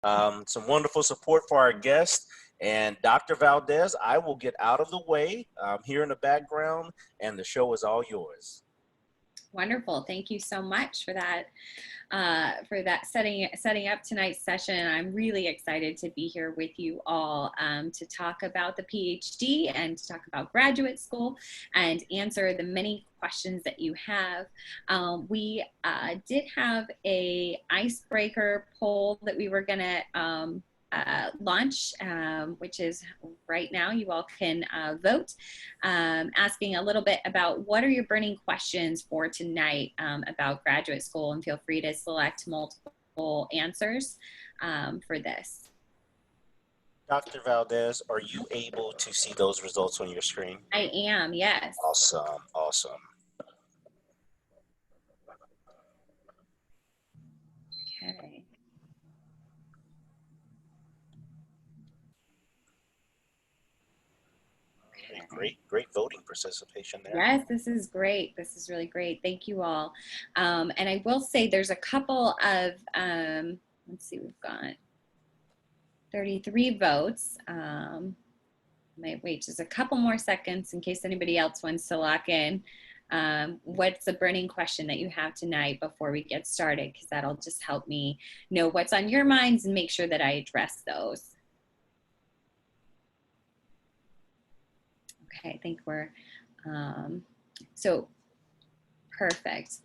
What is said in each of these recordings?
some wonderful support for our guest. And Dr. Valdez, I will get out of the way here in the background, and the show is all yours. Wonderful. Thank you so much for that setting up tonight's session. I'm really excited to be here with you all to talk about the PhD and to talk about graduate school and answer the many questions that you have. We did have a icebreaker poll that we were gonna launch, which is right now. You all can vote, asking a little bit about what are your burning questions for tonight about graduate school, and feel free to select multiple answers for this. Dr. Valdez, are you able to see those results on your screen? I am, yes. Awesome, awesome. Okay. Great voting participation there. Yes, this is great. This is really great. Thank you all. And I will say there's a couple of, let's see, we've got 33 votes. Might wait just a couple more seconds in case anybody else wants to lock in. What's the burning question that you have tonight before we get started? Because that'll just help me know what's on your minds and make sure that I address those. Okay, I think we're, so perfect.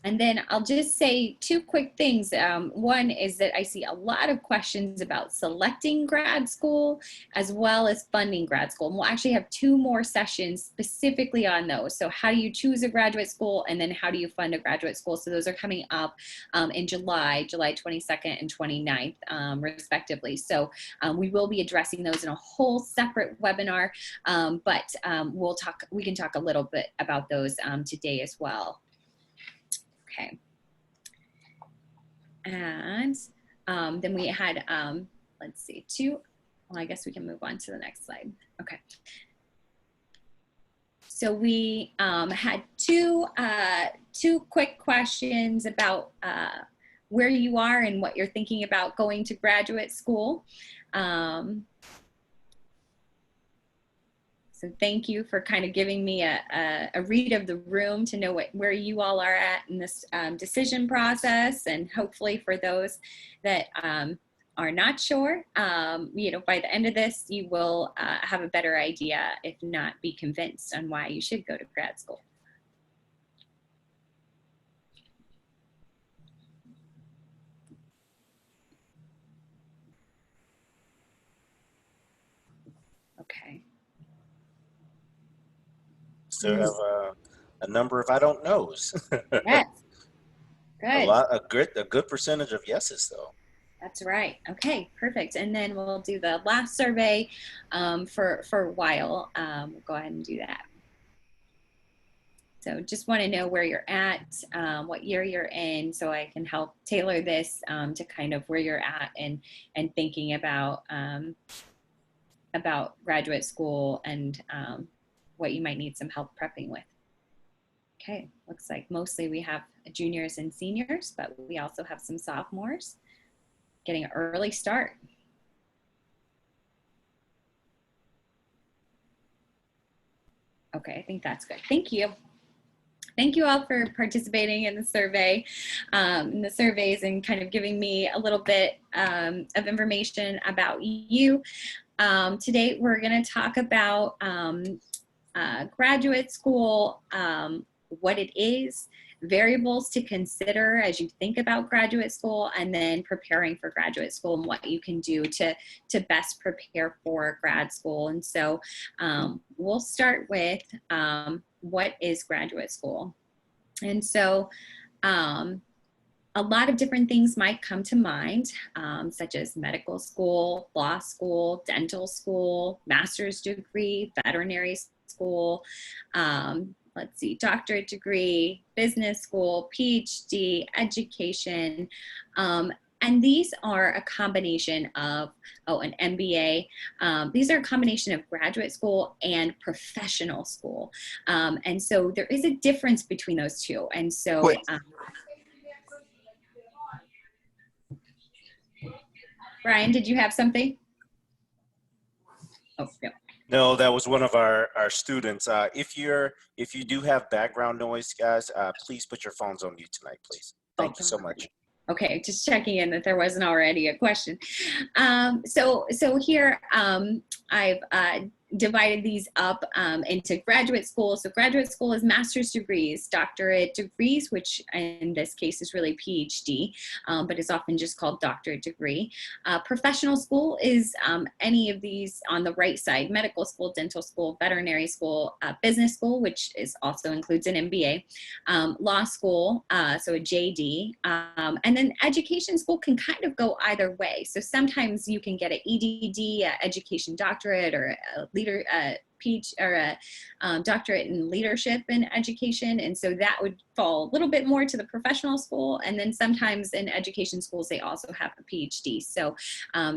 And then I'll just say two quick things. One is that I see a lot of questions about selecting grad school as well as funding grad school. And we'll actually have 2 more sessions specifically on those. So how do you choose a graduate school, and then how do you fund a graduate school? So those are coming up in July 22nd and 29th, respectively. So we will be addressing those in a whole separate webinar, but we can talk a little bit about those today as well. Okay, and then we had, let's see, well, I guess we can move on to the next slide. Okay. So we had two quick questions about where you are and what you're thinking about going to graduate school. So thank you for kind of giving me a read of the room to know where you all are at in this decision process. And hopefully for those that are not sure, you know, by the end of this, you will have a better idea, if not be convinced on why you should go to grad school. Okay. Still have a number of I don't knows. Yes. Good. A good percentage of yeses though. That's right. Okay, perfect. And then we'll do the last survey for a while. We'll go ahead and do that. So just want to know where you're at, what year you're in, so I can help tailor this to kind of where you're at and thinking about graduate school and what you might need some help prepping with. Okay, looks like mostly we have juniors and seniors, but we also have some sophomores getting an early start. Okay, I think that's good. Thank you. Thank you all for participating in the survey, in the surveys, and kind of giving me a little bit of information about you. Today we're going to talk about graduate school, what it is, variables to consider as you think about graduate school, and then preparing for graduate school and what you can do to best prepare for grad school. And so we'll start with what is graduate school. And so a lot of different things might come to mind, such as medical school, law school, dental school, master's degree, veterinary school, let's see, doctorate degree, business school, PhD, education. And these are a combination of, an MBA. These are a combination of graduate school and professional school. And so there is a difference between those two. And so, Brian, did you have something? Oh, no. No, that was one of our students. If you do have background noise, guys, please put your phones on mute tonight, please. Oh, Thank you so much. okay, just checking in that there wasn't already a question. So here I've divided these up into graduate school. So graduate school is master's degrees, doctorate degrees, which in this case is really PhD, but is often just called doctorate degree. Professional school is any of these on the right side: medical school, dental school, veterinary school, business school, which is also includes an MBA, law school, so a JD, and then education school can kind of go either way. So sometimes you can get an EDD, education doctorate, or a leader, or a doctorate in leadership and education. And so that would fall a little bit more to the professional school. And then sometimes in education schools, they also have a PhD. So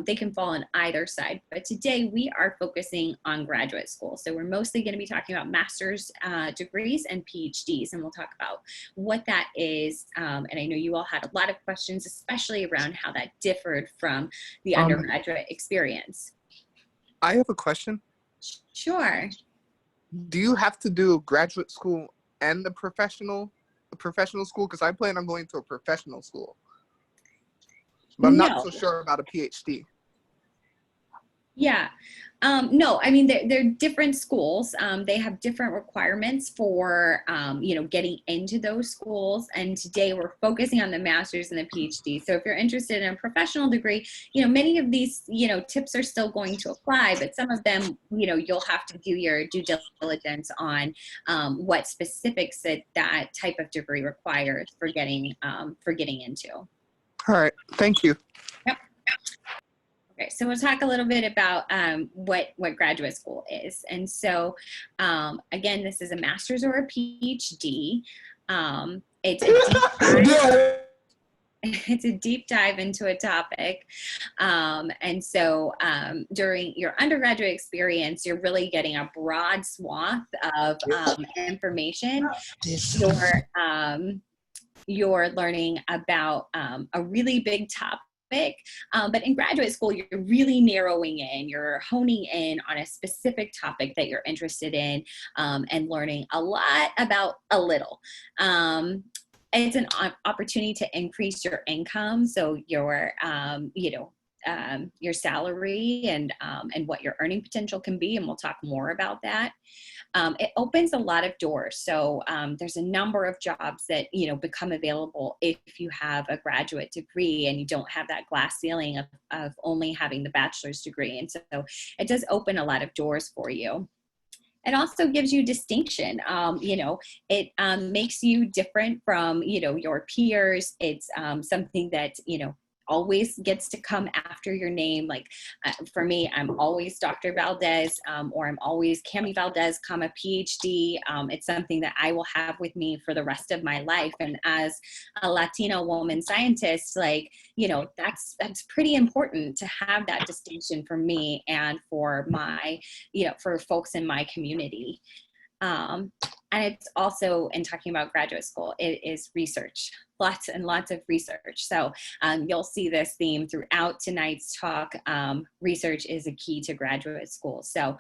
they can fall on either side. But today we are focusing on graduate school. So we're mostly going to be talking about master's degrees and PhDs. And we'll talk about what that is. And I know you all had a lot of questions, especially around how that differed from the undergraduate experience. I have a question. Sure. Do you have to do graduate school and the professional school? Because I plan on going to a professional school, but I'm not so sure about a PhD. Yeah. No, I mean, they're different schools. They have different requirements for, getting into those schools. And today we're focusing on the master's and the PhD. So if you're interested in a professional degree, many of these, tips are still going to apply, but some of them, you'll have to do your due diligence on what specifics that type of degree requires for getting into. All right. Thank you. Yep. Okay, so we'll talk a little bit about what graduate school is. And so, again, this is a master's or a PhD. It's a deep dive into a topic. And so during your undergraduate experience, you're really getting a broad swath of information. You're learning about a really big topic. But in graduate school, you're really narrowing in, you're honing in on a specific topic that you're interested in, and learning a lot about a little. It's an opportunity to increase your income, so your salary and what your earning potential can be, and we'll talk more about that. It opens a lot of doors. So there's a number of jobs that, become available if you have a graduate degree and you don't have that glass ceiling of only having the bachelor's degree. And so it does open a lot of doors for you. It also gives you distinction. It makes you different from, your peers. It's something that, always gets to come after your name. Like for me, I'm always Dr. Valdez, or I'm always Cammi Valdez, PhD. It's something that I will have with me for the rest of my life. And as a Latina woman scientist, that's pretty important to have that distinction for me and for my, for folks in my community. And it's also, in talking about graduate school, it is research, lots and lots of research. So you'll see this theme throughout tonight's talk. Research is a key to graduate school. So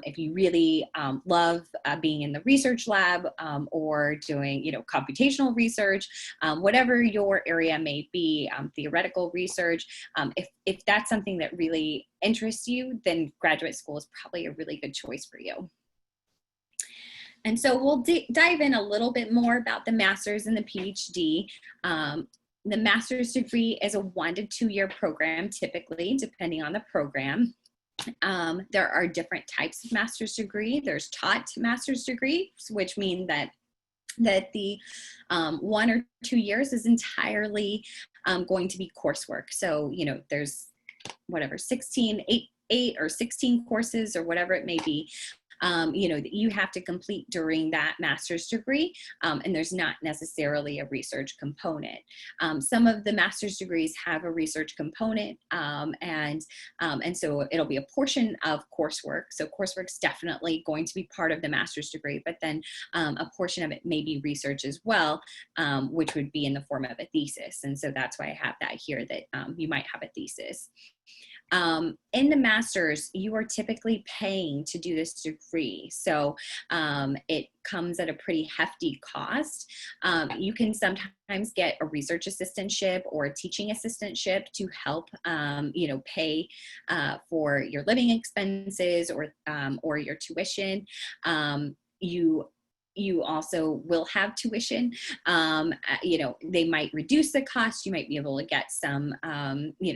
if you really love being in the research lab or doing, computational research, whatever your area may be, theoretical research, if that's something that really interests you, then graduate school is probably a really good choice for you. And so we'll dive in a little bit more about the master's and the PhD. The master's degree is a 1 to 2 year program, typically, depending on the program. There are different types of master's degree. There's taught master's degrees, which mean that the 1 or 2 years is entirely going to be coursework. So, there's whatever, 8 or 16 courses or whatever it may be, that you have to complete during that master's degree, and there's not necessarily a research component. Some of the master's degrees have a research component, and so it'll be a portion of coursework. So coursework's definitely going to be part of the master's degree, but then a portion of it may be research as well, which would be in the form of a thesis. And so that's why I have that here, that you might have a thesis. In the master's, you are typically paying to do this degree. So it comes at a pretty hefty cost. You can sometimes get a research assistantship or a teaching assistantship to help, pay for your living expenses or your tuition. You also will have tuition. They might reduce the cost. You might be able to get some,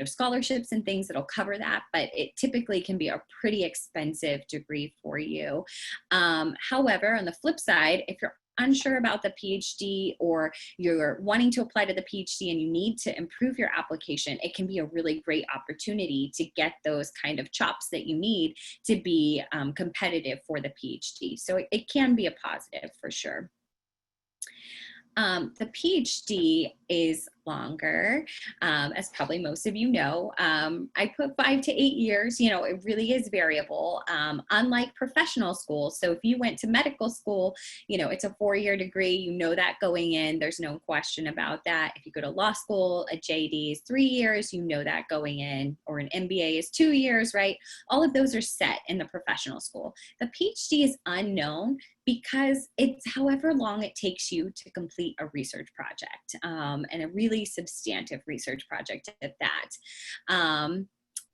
scholarships and things that'll cover that, but it typically can be a pretty expensive degree for you. However, on the flip side, if you're unsure about the PhD or you're wanting to apply to the PhD and you need to improve your application, it can be a really great opportunity to get those kind of chops that you need to be competitive for the PhD. So it can be a positive for sure. The PhD is longer, as probably most of you know. I put 5 to 8 years. It really is variable, unlike professional school. So if you went to medical school, it's a 4-year degree. You know that going in. There's no question about that. If you go to law school, a JD is 3 years. You know that going in, or an MBA is 2 years, right? All of those are set in the professional school. The PhD is unknown because it's however long it takes you to complete a research project, and a really substantive research project at that.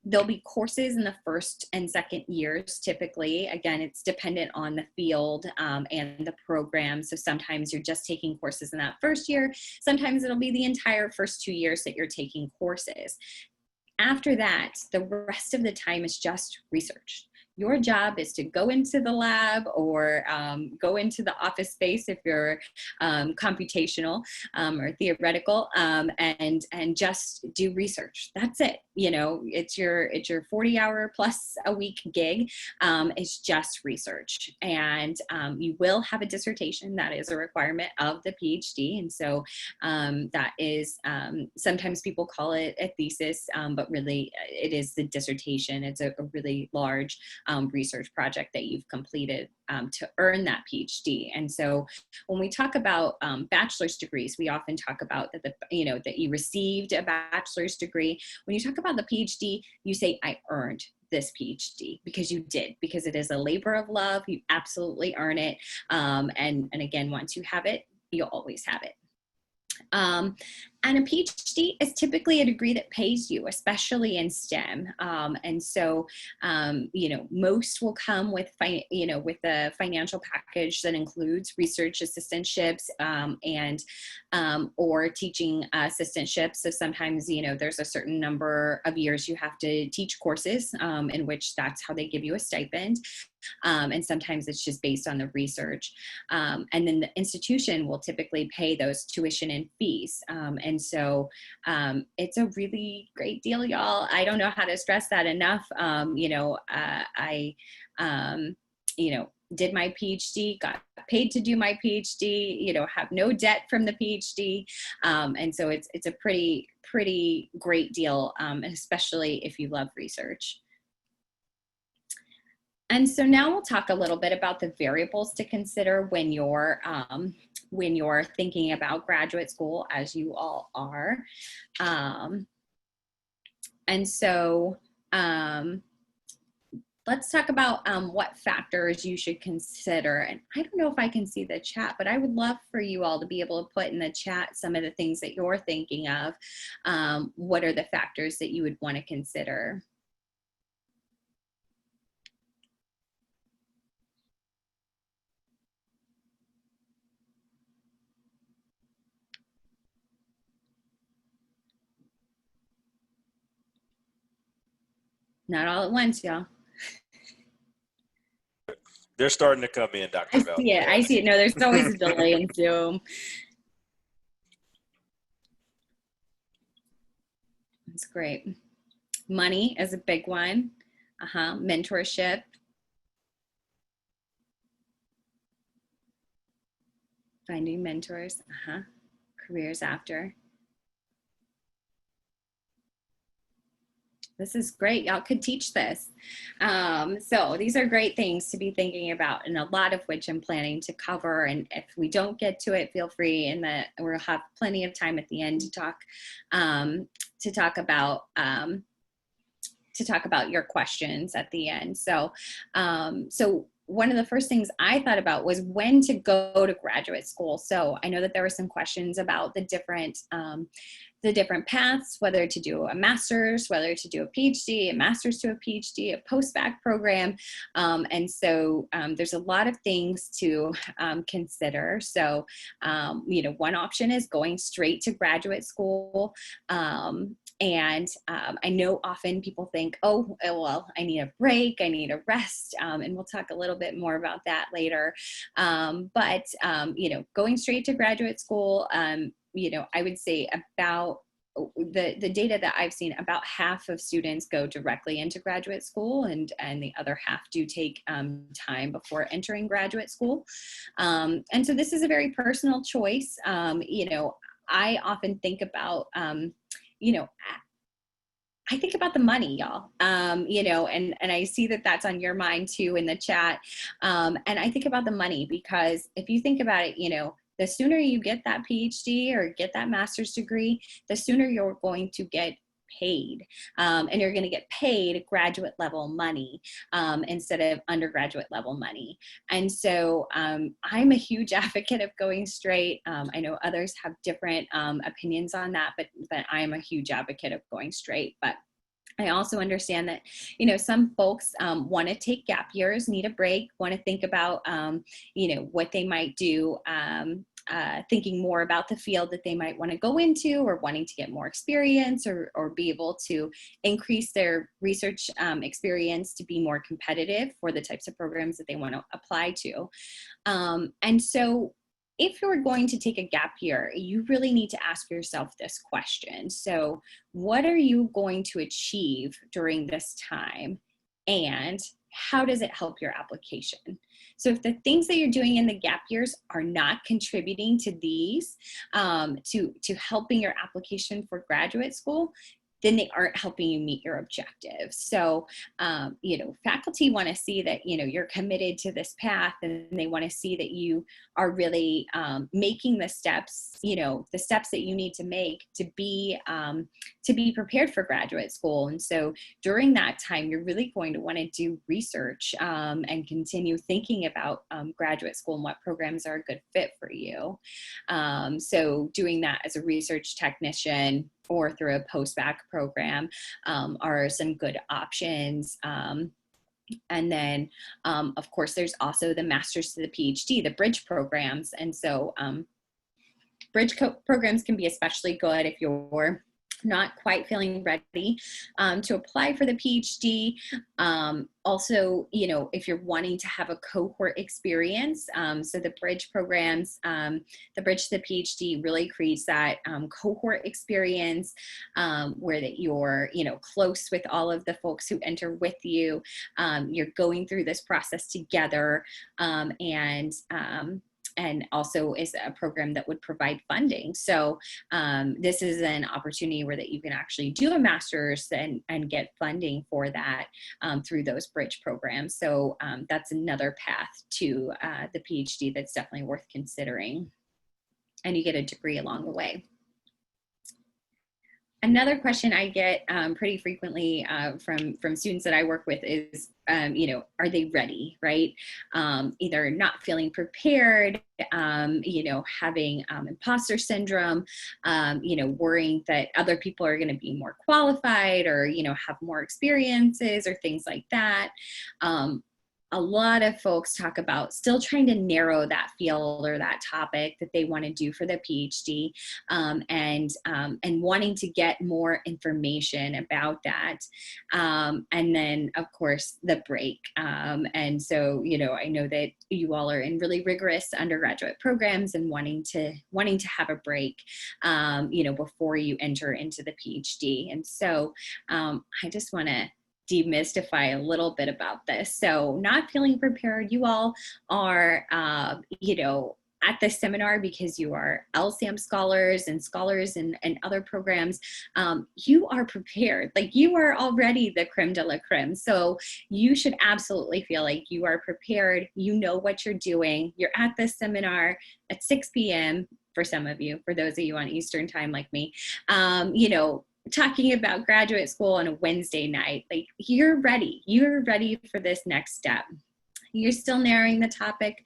There'll be courses in the first and second years typically. Again, it's dependent on the field and the program. So sometimes you're just taking courses in that first year. Sometimes it'll be the entire first 2 years that you're taking courses. After that, the rest of the time is just research. Your job is to go into the lab or go into the office space if you're computational or theoretical, and just do research. That's it. It's your 40-hour plus a week gig. It's just research, and you will have a dissertation. That is a requirement of the PhD, and so that is sometimes people call it a thesis, but really it is the dissertation. It's a really large research project that you've completed to earn that PhD. And so when we talk about bachelor's degrees, we often talk about that that you received a bachelor's degree. When you talk about the PhD, you say, I earned this PhD, because you did, because it is a labor of love. You absolutely earn it. And again, once you have it, you'll always have it. And a PhD is typically a degree that pays you, especially in STEM. And so, most will come with, with a financial package that includes research assistantships or teaching assistantships. So sometimes, there's a certain number of years you have to teach courses in which that's how they give you a stipend. And sometimes it's just based on the research. And then the institution will typically pay those tuition and fees. And so it's a really great deal, y'all. I don't know how to stress that enough. I did my PhD, got paid to do my PhD, have no debt from the PhD. And so it's a pretty great deal, especially if you love research. And so now we'll talk a little bit about the variables to consider when you're thinking about graduate school, as you all are. And so let's talk about what factors you should consider. And I don't know if I can see the chat, but I would love for you all to be able to put in the chat some of the things that you're thinking of. What are the factors that you would want to consider? Not all at once, y'all. They're starting to come in, Dr. Valdez. Yeah, I see it. No, there's always a delay in Zoom. That's great. Money is a big one. Mentorship. Finding mentors. Careers after. This is great. Y'all could teach this. So these are great things to be thinking about, and a lot of which I'm planning to cover. And if we don't get to it, feel free, and we'll have plenty of time at the end to talk about to talk about your questions at the end. So, so one of the first things I thought about was when to go to graduate school. So I know that there were some questions about the different paths, whether to do a master's, whether to do a PhD, a master's to a PhD, a post-bac program. And so there's a lot of things to consider. So, you know, one option is going straight to graduate school. And I know often people think, oh, well, I need a break, I need a rest, and we'll talk a little bit more about that later. But you know, going straight to graduate school, you know, I would say about the data that I've seen, about half of students go directly into graduate school, and the other half do take time before entering graduate school. And so this is a very personal choice. You know, I often think about, you know, I think about the money, y'all, you know, and I see that that's on your mind too in the chat. And I think about the money, because if you think about it, you know, the sooner you get that PhD or get that master's degree, the sooner you're going to get paid, and you're going to get paid graduate level money instead of undergraduate level money. And so I'm a huge advocate of going straight. I know others have different opinions on that, but I am a huge advocate of going straight. But I also understand that, you know, some folks want to take gap years, need a break, want to think about, you know, what they might do, thinking more about the field that they might want to go into, or wanting to get more experience, or be able to increase their research experience to be more competitive for the types of programs that they want to apply to. And so if you're going to take a gap year, you really need to ask yourself this question. So what are you going to achieve during this time? And how does it help your application? So if the things that you're doing in the gap years are not contributing to these, to helping your application for graduate school, then they aren't helping you meet your objectives. So, you know, faculty want to see that, you know, you're committed to this path, and they want to see that you are really making the steps, you know, the steps that you need to make to be prepared for graduate school. And so during that time, you're really going to want to do research and continue thinking about graduate school and what programs are a good fit for you. So doing that as a research technician or through a post-bac program are some good options. And then, of course, there's also the master's to the PhD, the bridge programs. And so bridge programs can be especially good if you're not quite feeling ready to apply for the PhD. Also, you know, if you're wanting to have a cohort experience, so the bridge programs, the bridge to the PhD really creates that cohort experience where that you're, you know, close with all of the folks who enter with you. You're going through this process together, and also is a program that would provide funding. So this is an opportunity where that you can actually do a master's and get funding for that through those bridge programs. So that's another path to the PhD that's definitely worth considering. And you get a degree along the way. Another question I get pretty frequently from students that I work with is, you know, are they ready, right? Either not feeling prepared, you know, having imposter syndrome, you know, worrying that other people are going to be more qualified, or, you know, have more experiences or things like that. A lot of folks talk about still trying to narrow that field or that topic that they want to do for the PhD, and wanting to get more information about that. And then, of course, the break. And so, you know, I know that you all are in really rigorous undergraduate programs and wanting to have a break, you know, before you enter into the PhD. And so I just want to demystify a little bit about this. So not feeling prepared, you all are, you know, at the seminar because you are LSAM scholars and other programs, you are prepared. Like, you are already the creme de la creme. So you should absolutely feel like you are prepared. You know what you're doing. You're at this seminar at 6 p.m. for some of you, for those of you on Eastern time like me, you know, talking about graduate school on a Wednesday night. Like, you're ready for this next step. You're still narrowing the topic.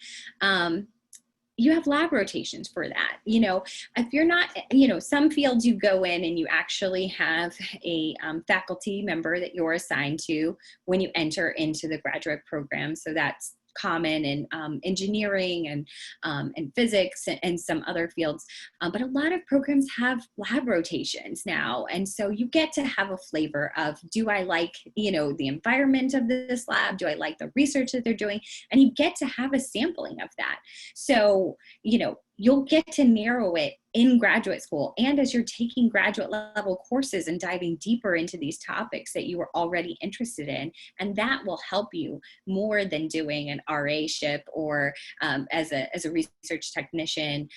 You have lab rotations for that. You know, if you're not, you know, some fields you go in and you actually have a faculty member that you're assigned to when you enter into the graduate program. So that's common in engineering and physics and some other fields. But a lot of programs have lab rotations now. And so you get to have a flavor of, do I like, you know, the environment of this lab? Do I like the research that they're doing? And you get to have a sampling of that. So, you know, you'll get to narrow it in graduate school and as you're taking graduate level courses and diving deeper into these topics that you were already interested in. And that will help you more than doing an RA-ship or as a research technician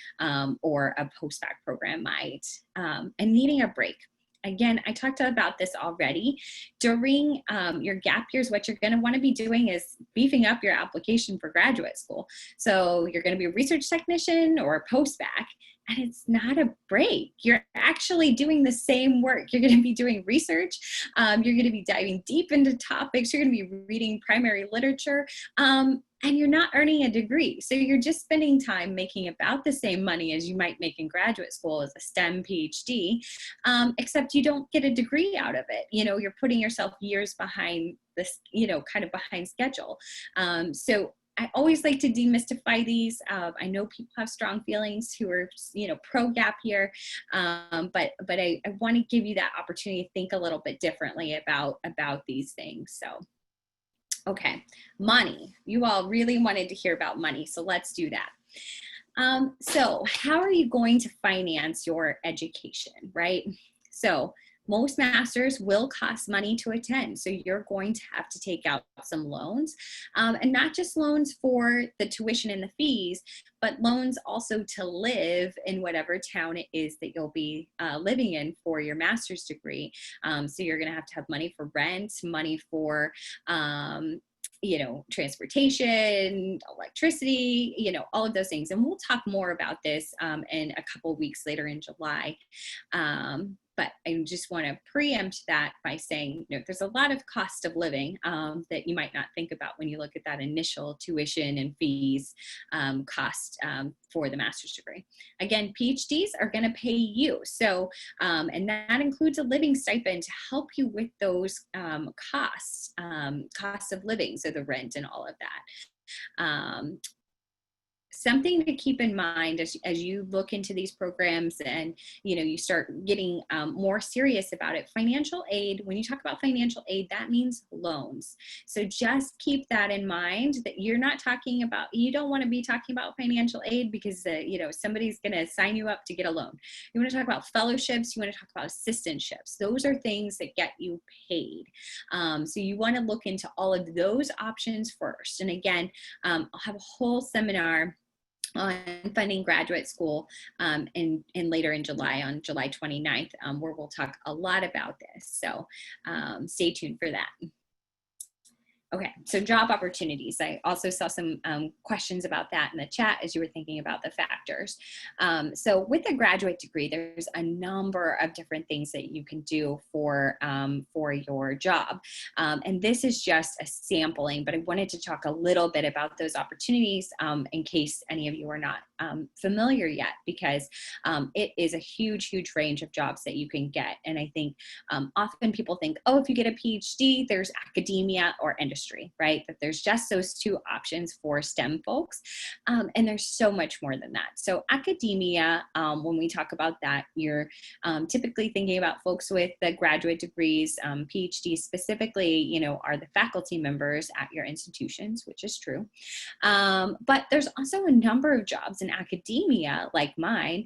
or a postbac program might, and needing a break. Again, I talked about this already. During your gap years, what you're going to want to be doing is beefing up your application for graduate school. So you're going to be a research technician or a postbac, and it's not a break. You're actually doing the same work. You're going to be doing research. You're going to be diving deep into topics. You're going to be reading primary literature. And you're not earning a degree. So you're just spending time making about the same money as you might make in graduate school as a STEM PhD, except you don't get a degree out of it. You know, you're putting yourself years behind this, you know, kind of behind schedule. So I always like to demystify these. I know people have strong feelings who are, you know, pro gap year, but I want to give you that opportunity to think a little bit differently about these things. So. Okay, money. You all really wanted to hear about money, so let's do that. So how are you going to finance your education, right? So most masters will cost money to attend. So you're going to have to take out some loans, and not just loans for the tuition and the fees, but loans also to live in whatever town it is that you'll be living in for your master's degree. So you're gonna have money for rent, money for you know, transportation, electricity, you know, all of those things. And we'll talk more about this in a couple of weeks later in July. But I just want to preempt that by saying, you know, there's a lot of cost of living that you might not think about when you look at that initial tuition and fees cost for the master's degree. Again, PhDs are going to pay you. So, and that includes a living stipend to help you with those costs of living, so the rent and all of that. Something to keep in mind as you look into these programs and, you know, you start getting more serious about it. Financial aid, when you talk about financial aid, that means loans. So just keep that in mind, that you're not talking about, you don't want to be talking about financial aid because, you know, somebody's going to sign you up to get a loan. You want to talk about fellowships, you want to talk about assistantships. Those are things that get you paid. So you want to look into all of those options first. And again, I'll have a whole seminar on funding graduate school and later in July, on July 29th, where we'll talk a lot about this. So stay tuned for that. Okay, so job opportunities. I also saw some questions about that in the chat as you were thinking about the factors. So with a graduate degree, there's a number of different things that you can do for your job. And this is just a sampling, but I wanted to talk a little bit about those opportunities in case any of you are not familiar yet, because it is a huge, huge range of jobs that you can get. And I think often people think, oh, if you get a PhD, there's academia or industry, right? That there's just those two options for STEM folks. And there's so much more than that. So academia, when we talk about that, you're typically thinking about folks with the graduate degrees, PhDs specifically, you know, are the faculty members at your institutions, which is true. But there's also a number of jobs in academia, like mine,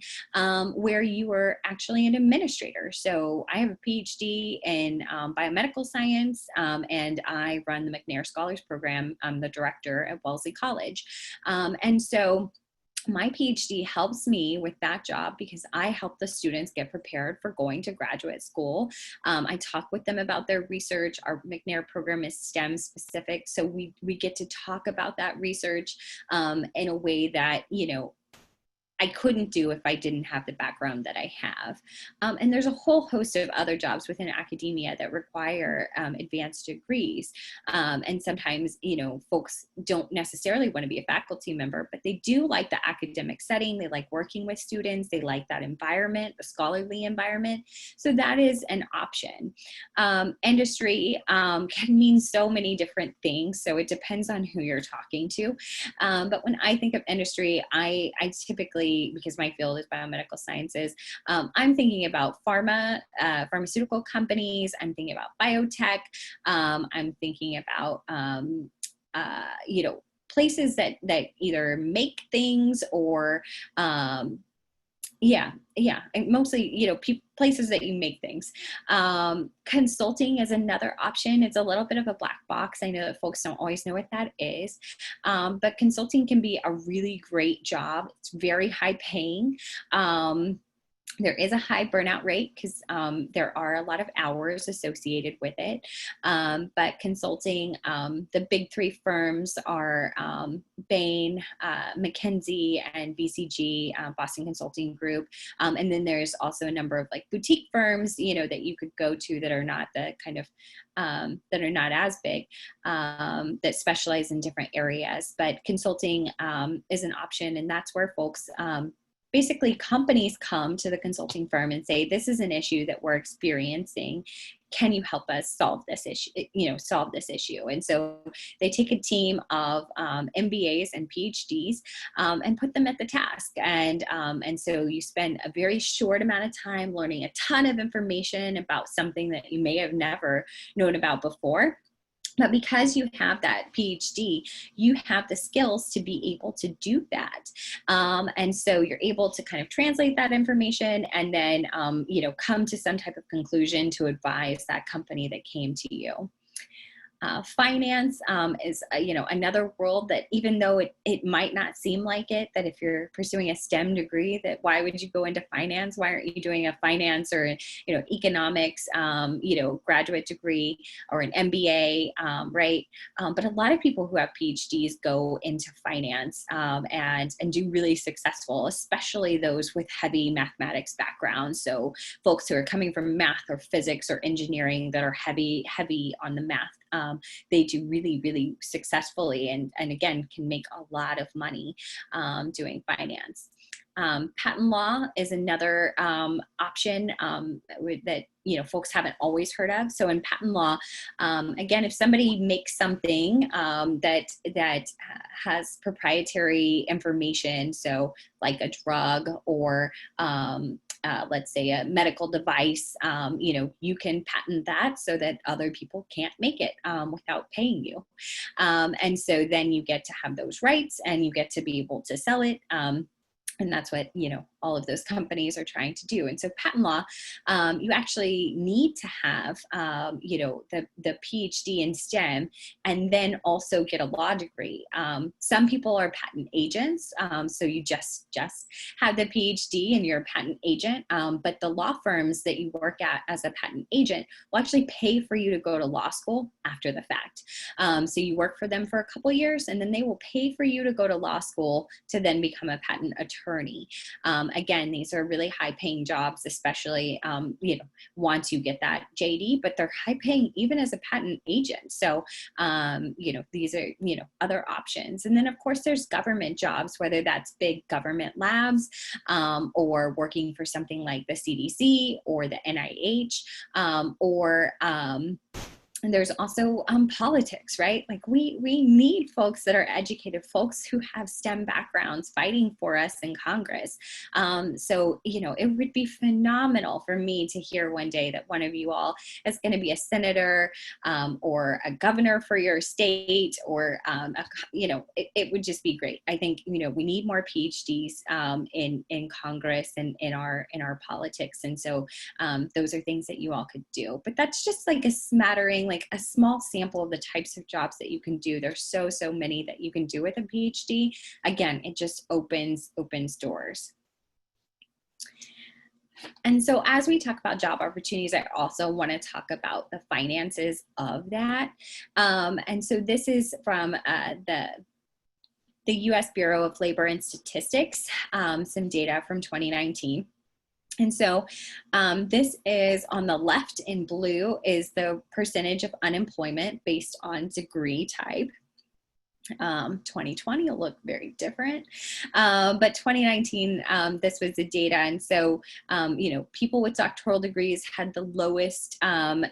where you are actually an administrator. So I have a PhD in biomedical science, and I run the McNair Scholars Program. I'm the director at Wellesley College. And so my PhD helps me with that job because I help the students get prepared for going to graduate school. I talk with them about their research. Our McNair program is STEM specific, so we get to talk about that research in a way that, you know, I couldn't do if I didn't have the background that I have. And there's a whole host of other jobs within academia that require advanced degrees. And sometimes, you know, folks don't necessarily want to be a faculty member, but they do like the academic setting. They like working with students. They like that environment, the scholarly environment. So that is an option. Industry can mean so many different things. So it depends on who you're talking to. But when I think of industry, I typically, because my field is biomedical sciences, I'm thinking about pharmaceutical companies. I'm thinking about biotech. I'm thinking about, you know, places that either make things or, yeah, and mostly, you know, places that you make things. Consulting is another option. It's a little bit of a black box. I know that folks don't always know what that is, but consulting can be a really great job. It's very high paying. There is a high burnout rate because there are a lot of hours associated with it. But consulting, the big three firms are Bain, McKinsey, and BCG, Boston Consulting Group. And then there's also a number of like boutique firms, you know, that you could go to that are not the kind of, that are not as big, that specialize in different areas. But consulting is an option, and that's where folks, basically companies come to the consulting firm and say, this is an issue that we're experiencing. Can you help us solve this issue, you know, solve this issue? And so they take a team of MBAs and PhDs and put them at the task. And so you spend a very short amount of time learning a ton of information about something that you may have never known about before. But because you have that PhD, you have the skills to be able to do that. And so you're able to kind of translate that information and then, you know, come to some type of conclusion to advise that company that came to you. Finance is, you know, another world that even though it might not seem like it, that if you're pursuing a STEM degree, that why would you go into finance? Why aren't you doing a finance or, you know, economics, you know, graduate degree or an MBA, right? But a lot of people who have PhDs go into finance and do really successful, especially those with heavy mathematics backgrounds. So folks who are coming from math or physics or engineering that are heavy on the math. They do really, really successfully and again, can make a lot of money doing finance. Patent law is another option that, you know, folks haven't always heard of. So in patent law, again, if somebody makes something that has proprietary information, so like a drug or let's say a medical device, you know, you can patent that so that other people can't make it without paying you. And so then you get to have those rights and you get to be able to sell it. And that's what, you know, all of those companies are trying to do. And so patent law, you actually need to have, you know, the PhD in STEM and then also get a law degree. Some people are patent agents. So you just have the PhD and you're a patent agent. But the law firms that you work at as a patent agent will actually pay for you to go to law school after the fact. So you work for them for a couple years and then they will pay for you to go to law school to then become a patent attorney. Again, these are really high paying jobs, especially, you know, once you get that JD, but they're high paying even as a patent agent. So, you know, these are, you know, other options. And then of course there's government jobs, whether that's big government labs or working for something like the CDC or the NIH and there's also politics, right? Like we need folks that are educated, folks who have STEM backgrounds fighting for us in Congress. So, you know, it would be phenomenal for me to hear one day that one of you all is going to be a senator or a governor for your state or, you know, it would just be great. I think, you know, we need more PhDs in Congress and in our politics. And so those are things that you all could do. But that's just like a smattering, like a small sample of the types of jobs that you can do. There's so many that you can do with a PhD. Again, it just opens doors. And so as we talk about job opportunities, I also want to talk about the finances of that. And so this is from the the US Bureau of Labor and Statistics, some data from 2019. And so this is on the left in blue is the percentage of unemployment based on degree type. 2020 will look very different, but 2019, this was the data. And so, you know, people with doctoral degrees had the lowest,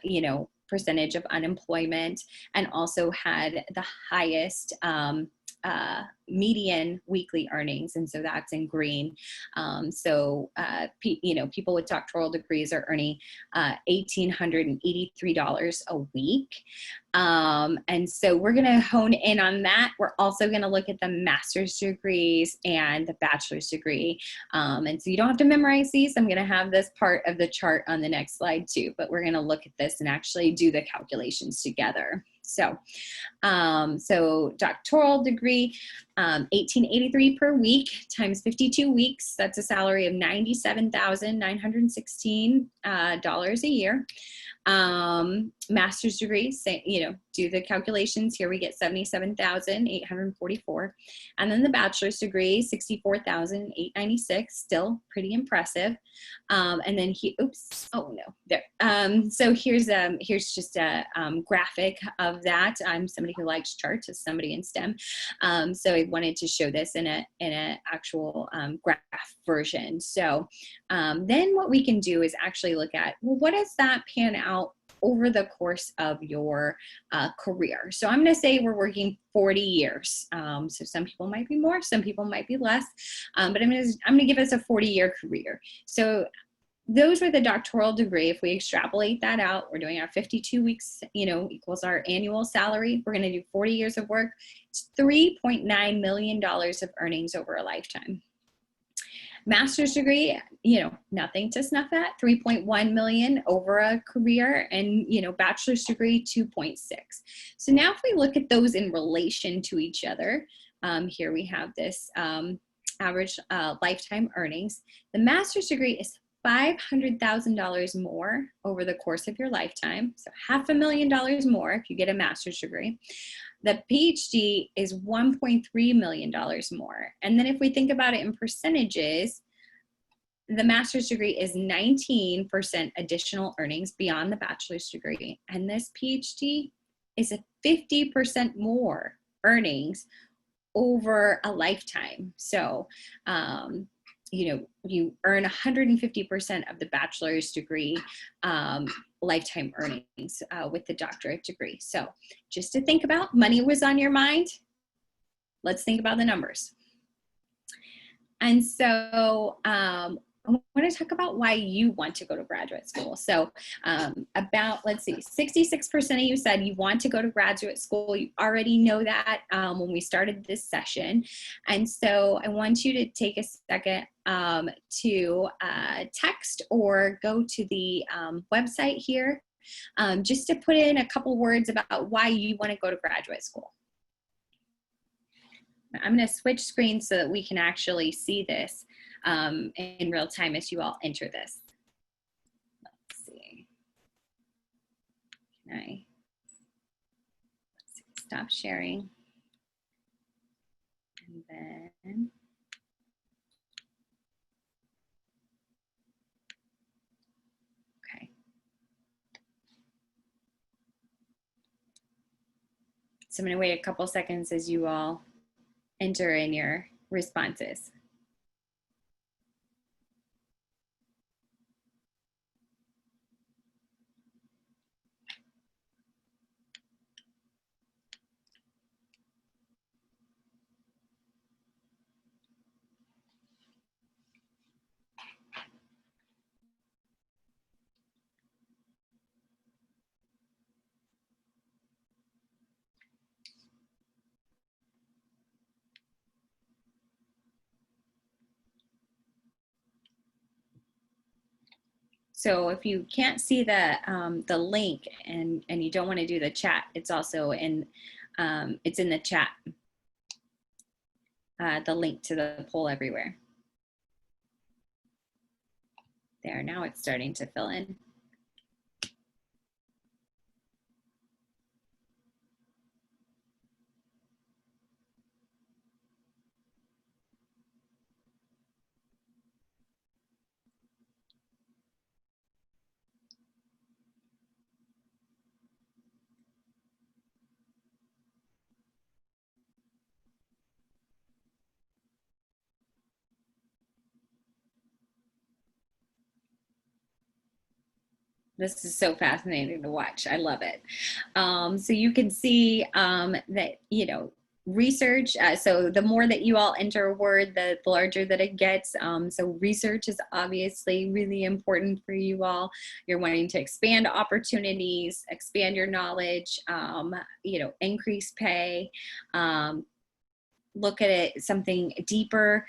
you know, percentage of unemployment, and also had the highest median weekly earnings, and so that's in green. You know, people with doctoral degrees are earning $1,883 a week. And so we're going to hone in on that. We're also going to look at the master's degrees and the bachelor's degree. And so you don't have to memorize these. I'm going to have this part of the chart on the next slide too, but we're going to look at this and actually do the calculations together. So, doctoral degree, $1,883 per week times 52 weeks. That's a salary of $97,916 a year. Master's degree, say, you know, do the calculations here, we get $77,844. And then the bachelor's degree, $64,896, still pretty impressive. And then there. So here's just a graphic of that. I'm somebody who likes charts, as somebody in STEM. So I wanted to show this in a actual graph version. So then what we can do is actually look at, well, what does that pan out over the course of your career? So I'm going to say we're working 40 years. So some people might be more, some people might be less, but I'm going to give us a 40-year career. So those with a doctoral degree, if we extrapolate that out, we're doing our 52 weeks, you know, equals our annual salary. We're going to do 40 years of work. It's $3.9 million of earnings over a lifetime. Master's degree, you know, nothing to snuff at, 3.1 million over a career, and, you know, bachelor's degree, 2.6. So now if we look at those in relation to each other, here we have this average lifetime earnings. The master's degree is $500,000 more over the course of your lifetime. So $500,000 more if you get a master's degree. The PhD is $1.3 million more. And then if we think about it in percentages, the master's degree is 19% additional earnings beyond the bachelor's degree. And this PhD is a 50% more earnings over a lifetime. So, you know, you earn 150% of the bachelor's degree lifetime earnings with the doctorate degree. So just to think about, money was on your mind. Let's think about the numbers. And so I want to talk about why you want to go to graduate school. So let's see, 66% of you said you want to go to graduate school. You already know that when we started this session. And so I want you to take a second to text or go to the website here just to put in a couple words about why you want to go to graduate school. I'm going to switch screens so that we can actually see this in real time as you all enter this. Let's see. Let's see. Stop sharing. And then. Okay. So I'm going to wait a couple seconds as you all enter in your responses. So if you can't see the link and you don't want to do the chat, it's also in it's in the chat. The link to the poll everywhere. There, now it's starting to fill in. This is so fascinating to watch. I love it. So you can see that, you know, research. So the more that you all enter a word, the larger that it gets. So research is obviously really important for you all. You're wanting to expand opportunities, expand your knowledge, you know, increase pay, look at it something deeper.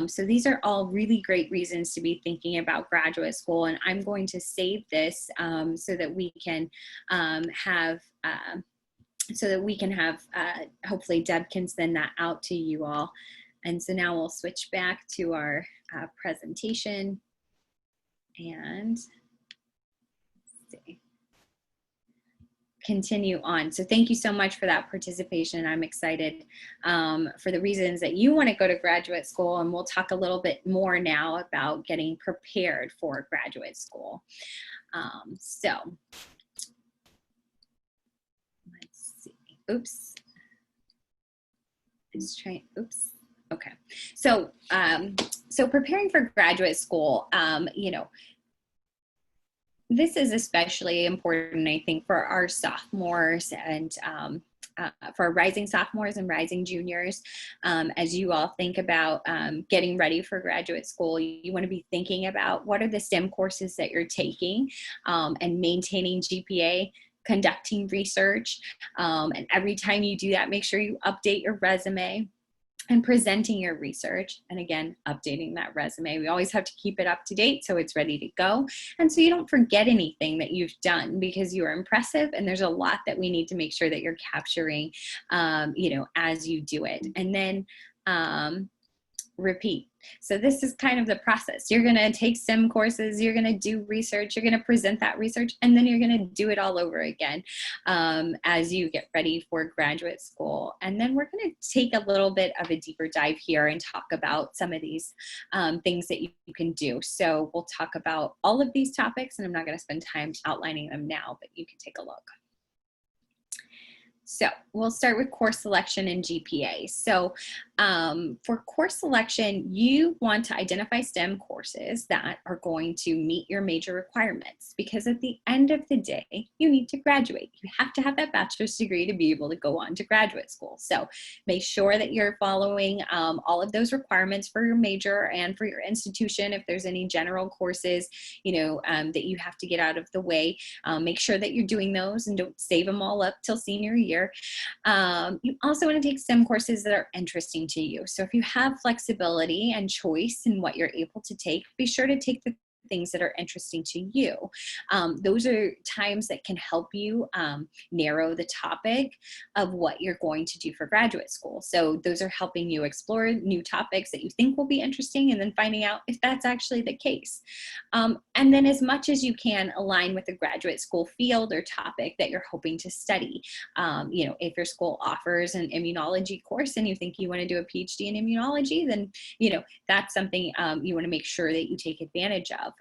So these are all really great reasons to be thinking about graduate school. And I'm going to save this so that we can have hopefully Deb can send that out to you all. And so now we'll switch back to our presentation and see. Continue on. So thank you so much for that participation. I'm excited for the reasons that you want to go to graduate school, and we'll talk a little bit more now about getting prepared for graduate school. So let's see. Oops. Let's try. Oops. Okay. So so preparing for graduate school, you know, this is especially important, I think, for our sophomores and for rising sophomores and rising juniors. As you all think about getting ready for graduate school, you want to be thinking about what are the STEM courses that you're taking and maintaining GPA, conducting research. And every time you do that, make sure you update your resume and presenting your research, and again, updating that resume. We always have to keep it up to date so it's ready to go. And so you don't forget anything that you've done, because you are impressive, and there's a lot that we need to make sure that you're capturing, you know, as you do it. And then repeat. So this is kind of the process. You're going to take STEM courses, you're going to do research, you're going to present that research, and then you're going to do it all over again as you get ready for graduate school. And then we're going to take a little bit of a deeper dive here and talk about some of these things that you can do. So we'll talk about all of these topics, and I'm not going to spend time outlining them now, but you can take a look. So we'll start with course selection and GPA. So for course selection, you want to identify STEM courses that are going to meet your major requirements, because at the end of the day, you need to graduate. You have to have that bachelor's degree to be able to go on to graduate school. So make sure that you're following all of those requirements for your major and for your institution. If there's any general courses, you know, that you have to get out of the way, make sure that you're doing those and don't save them all up till senior year. You also want to take STEM courses that are interesting to you. So if you have flexibility and choice in what you're able to take, be sure to take the things that are interesting to you. Those are times that can help you narrow the topic of what you're going to do for graduate school. So those are helping you explore new topics that you think will be interesting, and then finding out if that's actually the case. And then as much as you can, align with the graduate school field or topic that you're hoping to study. You know, if your school offers an immunology course and you think you want to do a PhD in immunology, then, you know, that's something you want to make sure that you take advantage of.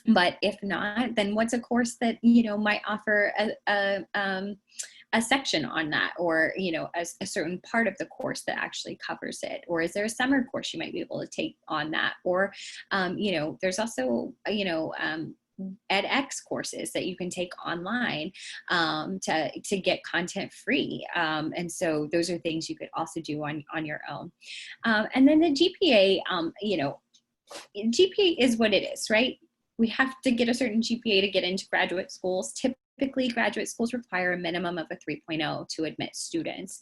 But if not, then what's a course that, you know, might offer a section on that, or, you know, a certain part of the course that actually covers it? Or is there a summer course you might be able to take on that? Or, you know, there's also, you know, edX courses that you can take online to get content free. And so those are things you could also do on your own. And then the GPA, you know, GPA is what it is, right? We have to get a certain GPA to get into graduate schools. Typically, graduate schools require a minimum of a 3.0 to admit students.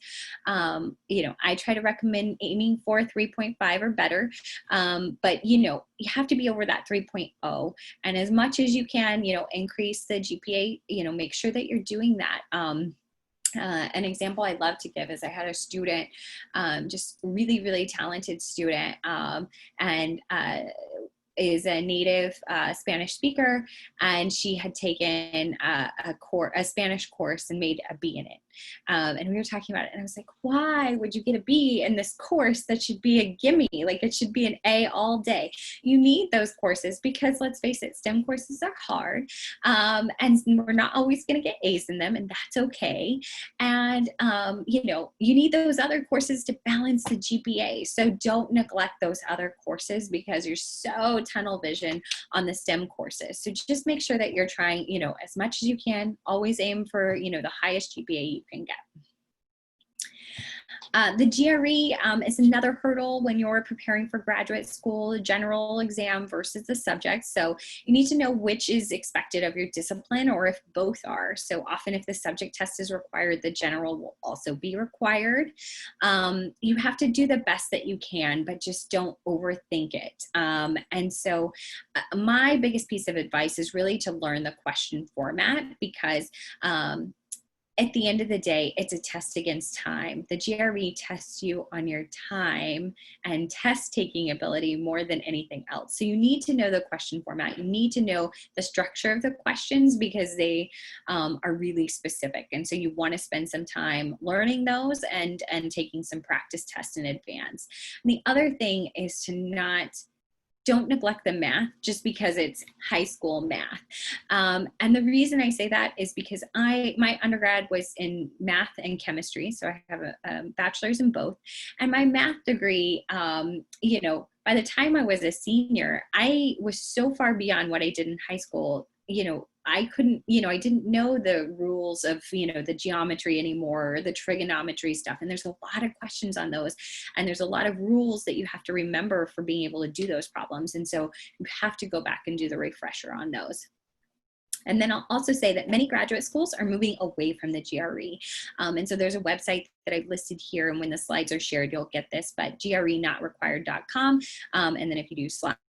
You know, I try to recommend aiming for 3.5 or better, but, you know, you have to be over that 3.0. And as much as you can, you know, increase the GPA, you know, make sure that you're doing that. An example I love to give is I had a student, just really, really talented student, and is a native Spanish speaker, and she had taken a Spanish course and made a B in it. And we were talking about it, and I was like, why would you get a B in this course that should be a gimme? Like, it should be an A all day. You need those courses because, let's face it, STEM courses are hard, and we're not always going to get A's in them, and that's okay. And you know, you need those other courses to balance the GPA. So don't neglect those other courses because you're so tunnel vision on the STEM courses. So just make sure that you're trying, you know, as much as you can. Always aim for, you know, the highest GPA you can get. The GRE is another hurdle when you're preparing for graduate school, a general exam versus the subject. So you need to know which is expected of your discipline, or if both are. So often if the subject test is required, the general will also be required. You have to do the best that you can, but just don't overthink it. And so my biggest piece of advice is really to learn the question format, because at the end of the day, it's a test against time. The GRE tests you on your time and test taking ability more than anything else. So you need to know the question format. You need to know the structure of the questions because they are really specific. And so you want to spend some time learning those and taking some practice tests in advance. And the other thing is to don't neglect the math just because it's high school math. And the reason I say that is because my undergrad was in math and chemistry. So I have a bachelor's in both. And my math degree, you know, by the time I was a senior, I was so far beyond what I did in high school. You know, I couldn't, you know, I didn't know the rules of, you know, the geometry anymore, or the trigonometry stuff. And there's a lot of questions on those. And there's a lot of rules that you have to remember for being able to do those problems. And so you have to go back and do the refresher on those. And then I'll also say that many graduate schools are moving away from the GRE. And so there's a website that I've listed here, and when the slides are shared, you'll get this, but grenotrequired.com. And then if you do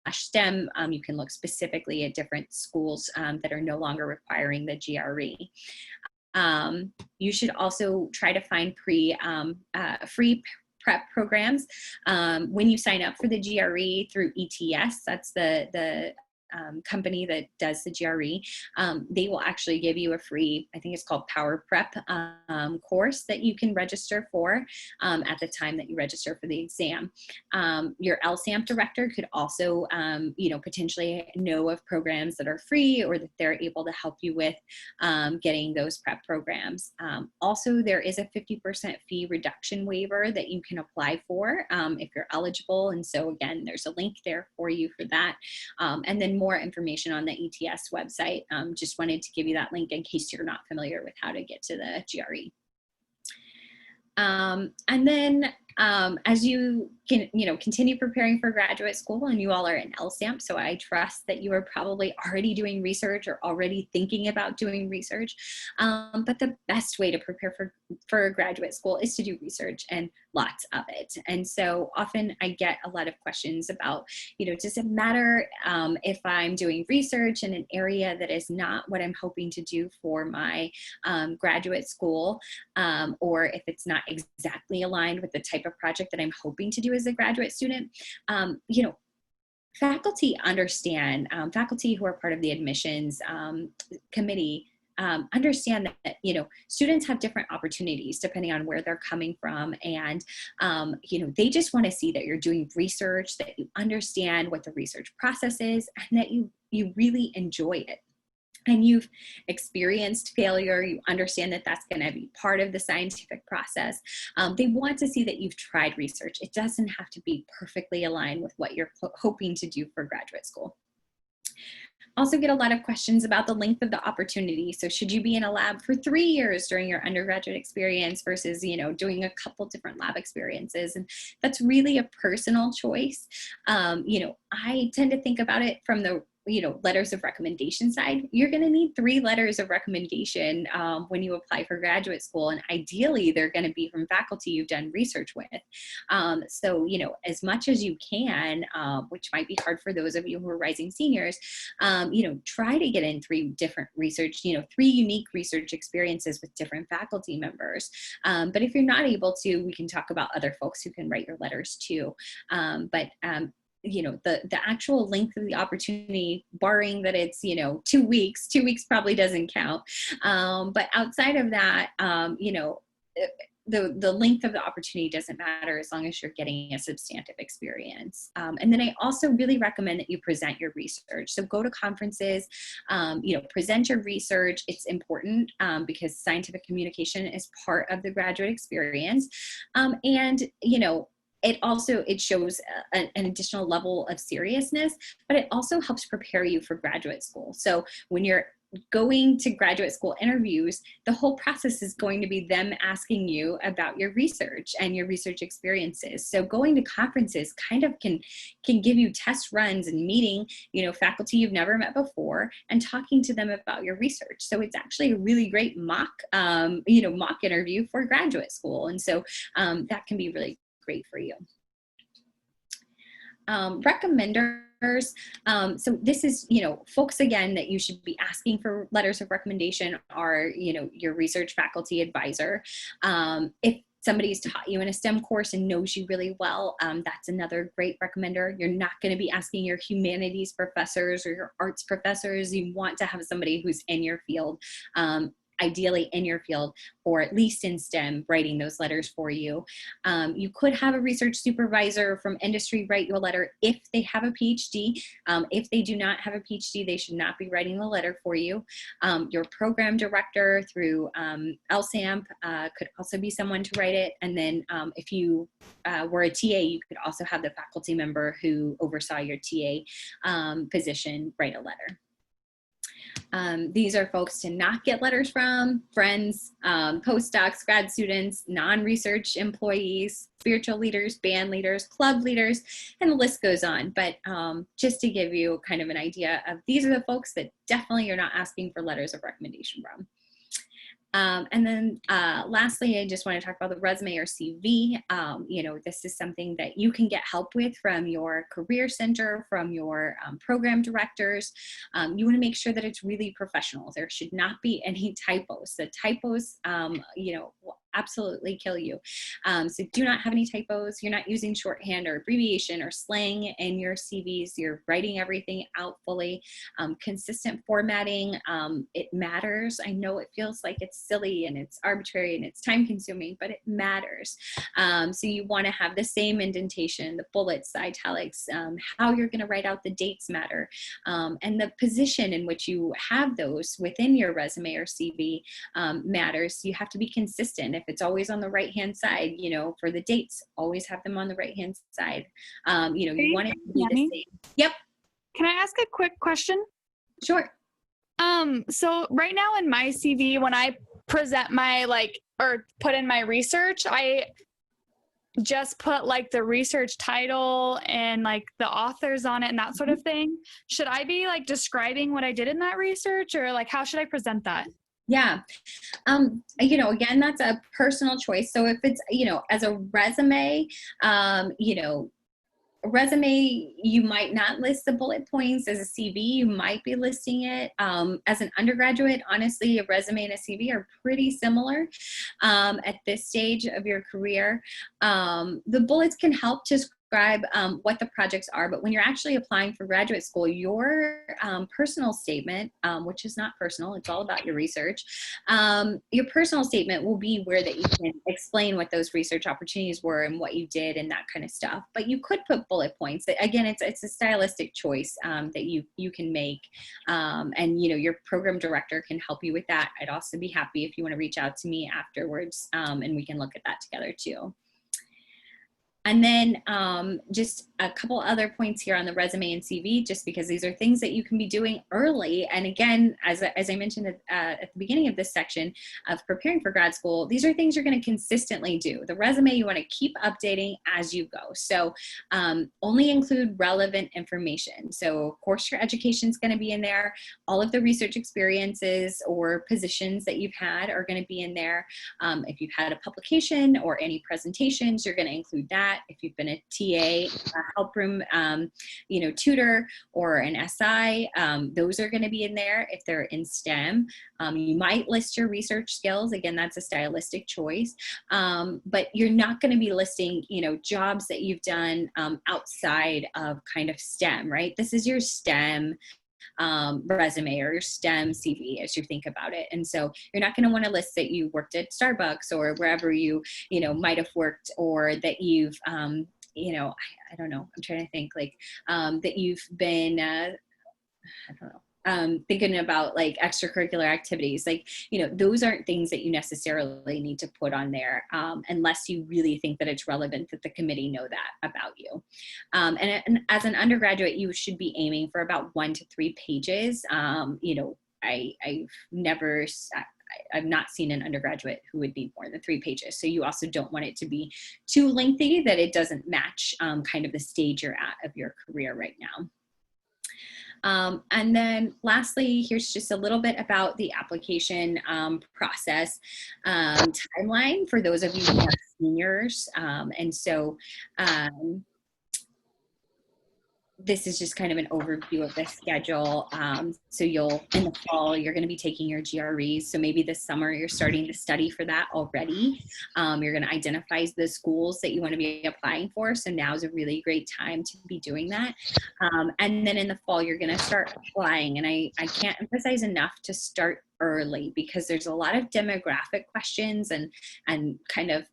/STEM, you can look specifically at different schools that are no longer requiring the GRE. You should also try to find free prep programs. When you sign up for the GRE through ETS, that's the company that does the GRE, they will actually give you a free, I think it's called Power Prep course that you can register for at the time that you register for the exam. Your LSAMP director could also, you know, potentially know of programs that are free or that they're able to help you with getting those prep programs. Also, there is a 50% fee reduction waiver that you can apply for if you're eligible. And so again, there's a link there for you for that. And then more information on the ETS website. Just wanted to give you that link in case you're not familiar with how to get to the GRE. And then as you can, you know, continue preparing for graduate school, and you all are in LSAMP, so I trust that you are probably already doing research or already thinking about doing research. But the best way to prepare for graduate school is to do research, and lots of it. And so often I get a lot of questions about, you know, does it matter if I'm doing research in an area that is not what I'm hoping to do for my graduate school, or if it's not exactly aligned with the type of project that I'm hoping to do as a graduate student? You know, faculty understand, faculty who are part of the admissions committee understand that, you know, students have different opportunities depending on where they're coming from. And, you know, they just want to see that you're doing research, that you understand what the research process is, and that you really enjoy it. And you've experienced failure, you understand that that's going to be part of the scientific process. They want to see that you've tried research. It doesn't have to be perfectly aligned with what you're hoping to do for graduate school. Also get a lot of questions about the length of the opportunity. So should you be in a lab for 3 years during your undergraduate experience versus, you know, doing a couple different lab experiences? And that's really a personal choice. You know, I tend to think about it from the, you know, letters of recommendation side. You're going to need 3 letters of recommendation when you apply for graduate school. And ideally, they're going to be from faculty you've done research with. So, you know, as much as you can, which might be hard for those of you who are rising seniors, you know, try to get in 3 different research, you know, 3 unique research experiences with different faculty members. But if you're not able to, we can talk about other folks who can write your letters too. the actual length of the opportunity, barring that it's, 2 weeks, 2 weeks probably doesn't count. But outside of that, the length of the opportunity doesn't matter as long as you're getting a substantive experience. And then I also really recommend that you present your research. So go to conferences, present your research. It's important because scientific communication is part of the graduate experience. It shows an additional level of seriousness, but it also helps prepare you for graduate school. So when you're going to graduate school interviews, the whole process is going to be them asking you about your research and your research experiences. So going to conferences kind of can give you test runs and meeting, faculty you've never met before and talking to them about your research. So it's actually a really great mock interview for graduate school. And so that can be really great for you. Recommenders. So this is, folks again that you should be asking for letters of recommendation are, your research faculty advisor. If somebody's taught you in a STEM course and knows you really well, that's another great recommender. You're not going to be asking your humanities professors or your arts professors. You want to have somebody who's in your field, ideally in your field, or at least in STEM, writing those letters for you. You could have a research supervisor from industry write you a letter if they have a PhD. If they do not have a PhD, they should not be writing the letter for you. Your program director through LSAMP could also be someone to write it. And then if you were a TA, you could also have the faculty member who oversaw your TA position write a letter. These are folks to not get letters from: friends, postdocs, grad students, non-research employees, spiritual leaders, band leaders, club leaders, and the list goes on. But just to give you kind of an idea of, these are the folks that definitely you're not asking for letters of recommendation from. And then lastly, I just want to talk about the resume or CV. This is something that you can get help with from your career center, from your program directors. You want to make sure that it's really professional. There should not be any typos. The typos, will absolutely kill you. So do not have any typos. You're not using shorthand or abbreviation or slang in your CVs. You're writing everything out fully. Consistent formatting, it matters. I know it feels like it's silly and it's arbitrary and it's time consuming, but it matters. So you want to have the same indentation, the bullets, the italics, how you're going to write out the dates matter. And the position in which you have those within your resume or CV matters. You have to be consistent. If it's always on the right-hand side, for the dates, always have them on the right-hand side. You want it to be the same. Yep. Can I ask a quick question? Sure. So right now in my CV, when I present my or put in my research, I just put the research title and the authors on it and that sort of thing. Should I be describing what I did in that research, or how should I present that? Yeah. Again, that's a personal choice. So if it's, as a resume, you might not list the bullet points. As a CV, you might be listing it. As an undergraduate, honestly, a resume and a CV are pretty similar at this stage of your career. The bullets can help to describe what the projects are, but when you're actually applying for graduate school, your personal statement, which is not personal, it's all about your research, your personal statement will be where that you can explain what those research opportunities were and what you did and that kind of stuff. But you could put bullet points. Again, it's a stylistic choice that you can make, and your program director can help you with that. I'd also be happy if you want to reach out to me afterwards, and we can look at that together too. And then just a couple other points here on the resume and CV, just because these are things that you can be doing early. And again, as I mentioned at the beginning of this section of preparing for grad school, these are things you're going to consistently do. The resume, you want to keep updating as you go. So only include relevant information. So of course your education is going to be in there. All of the research experiences or positions that you've had are going to be in there. If you've had a publication or any presentations, you're going to include that. that. If you've been a TA, a help room, tutor, or an SI, those are going to be in there if they're in STEM. You might list your research skills. Again, that's a stylistic choice. But you're not going to be listing, jobs that you've done outside of kind of STEM, right? This is your STEM resume or your STEM CV as you think about it. And so you're not going to want to list that you worked at Starbucks or wherever you might have worked, or that you've, I don't know, I'm trying to think that you've been, I don't know. Thinking about like extracurricular activities, those aren't things that you necessarily need to put on there unless you really think that it's relevant that the committee know that about you. And as an undergraduate, you should be aiming for about 1 to 3 pages. I've not seen an undergraduate who would need more than 3 pages. So you also don't want it to be too lengthy that it doesn't match kind of the stage you're at of your career right now. And then lastly, here's just a little bit about the application process timeline for those of you who are seniors. This is just kind of an overview of the schedule. So in the fall, you're going to be taking your GREs. So maybe this summer you're starting to study for that already. You're going to identify the schools that you want to be applying for. So now is a really great time to be doing that. And then in the fall, you're going to start applying. And I can't emphasize enough to start early, because there's a lot of demographic questions and kind of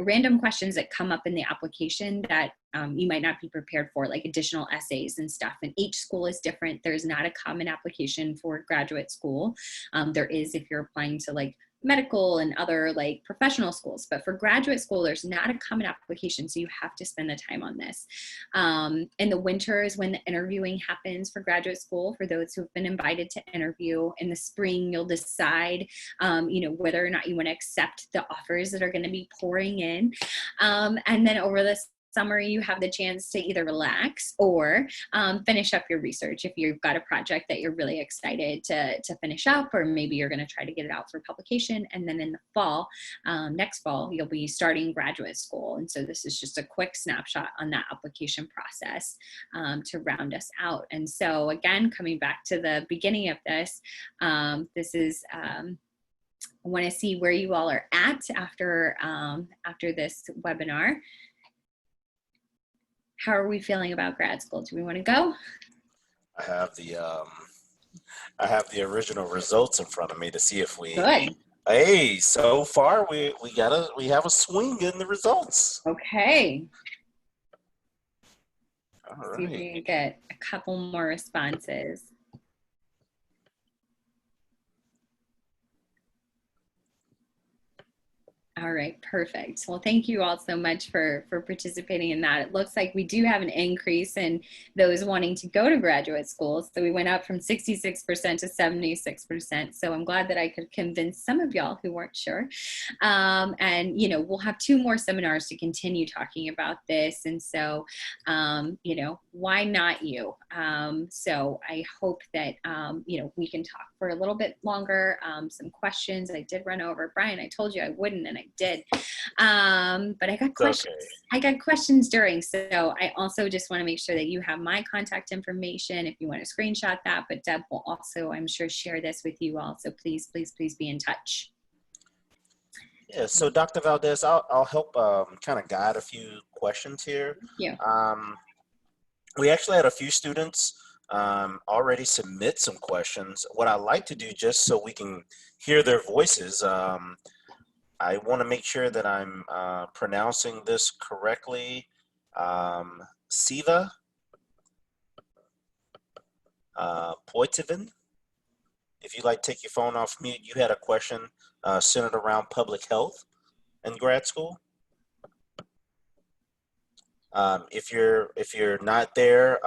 random questions that come up in the application that you might not be prepared for, like additional essays and stuff. And each school is different. There's not a common application for graduate school. There is if you're applying to like medical and other like professional schools, but for graduate school, there's not a common application. So you have to spend the time on this. In the winter is when the interviewing happens for graduate school, for those who have been invited to interview. In the spring, you'll decide, whether or not you want to accept the offers that are going to be pouring in. And then over the summer, you have the chance to either relax or finish up your research if you've got a project that you're really excited to finish up, or maybe you're going to try to get it out for publication. And then in the fall, next fall, you'll be starting graduate school. And so this is just a quick snapshot on that application process to round us out. And so again, coming back to the beginning of this, this is I want to see where you all are at after this webinar. How are we feeling about grad school? Do we want to go? I have the original results in front of me to see if we. Good. Hey, so far we have a swing in the results. Okay. All See if we can get a couple more responses. All right, perfect. Well, thank you all so much for participating in that. It looks like we do have an increase in those wanting to go to graduate school. So we went up from 66% to 76%. So I'm glad that I could convince some of y'all who weren't sure. And, we'll have 2 more seminars to continue talking about this. And so, why not you? So I hope that, we can talk for a little bit longer. Some questions I did run over. Brian, I told you I wouldn't, and I did. But I got questions. Okay. I got questions during. So I also just want to make sure that you have my contact information if you want to screenshot that. But Deb will also, I'm sure, share this with you all. So please, please, please be in touch. Yeah, so Dr. Valdez, I'll help kind of guide a few questions here. Yeah. We actually had a few students already submit some questions. What I like to do, just so we can hear their voices, I want to make sure that I'm pronouncing this correctly. Siva Poitevin, if you'd like to take your phone off mute, you had a question centered around public health in grad school. If you're not there,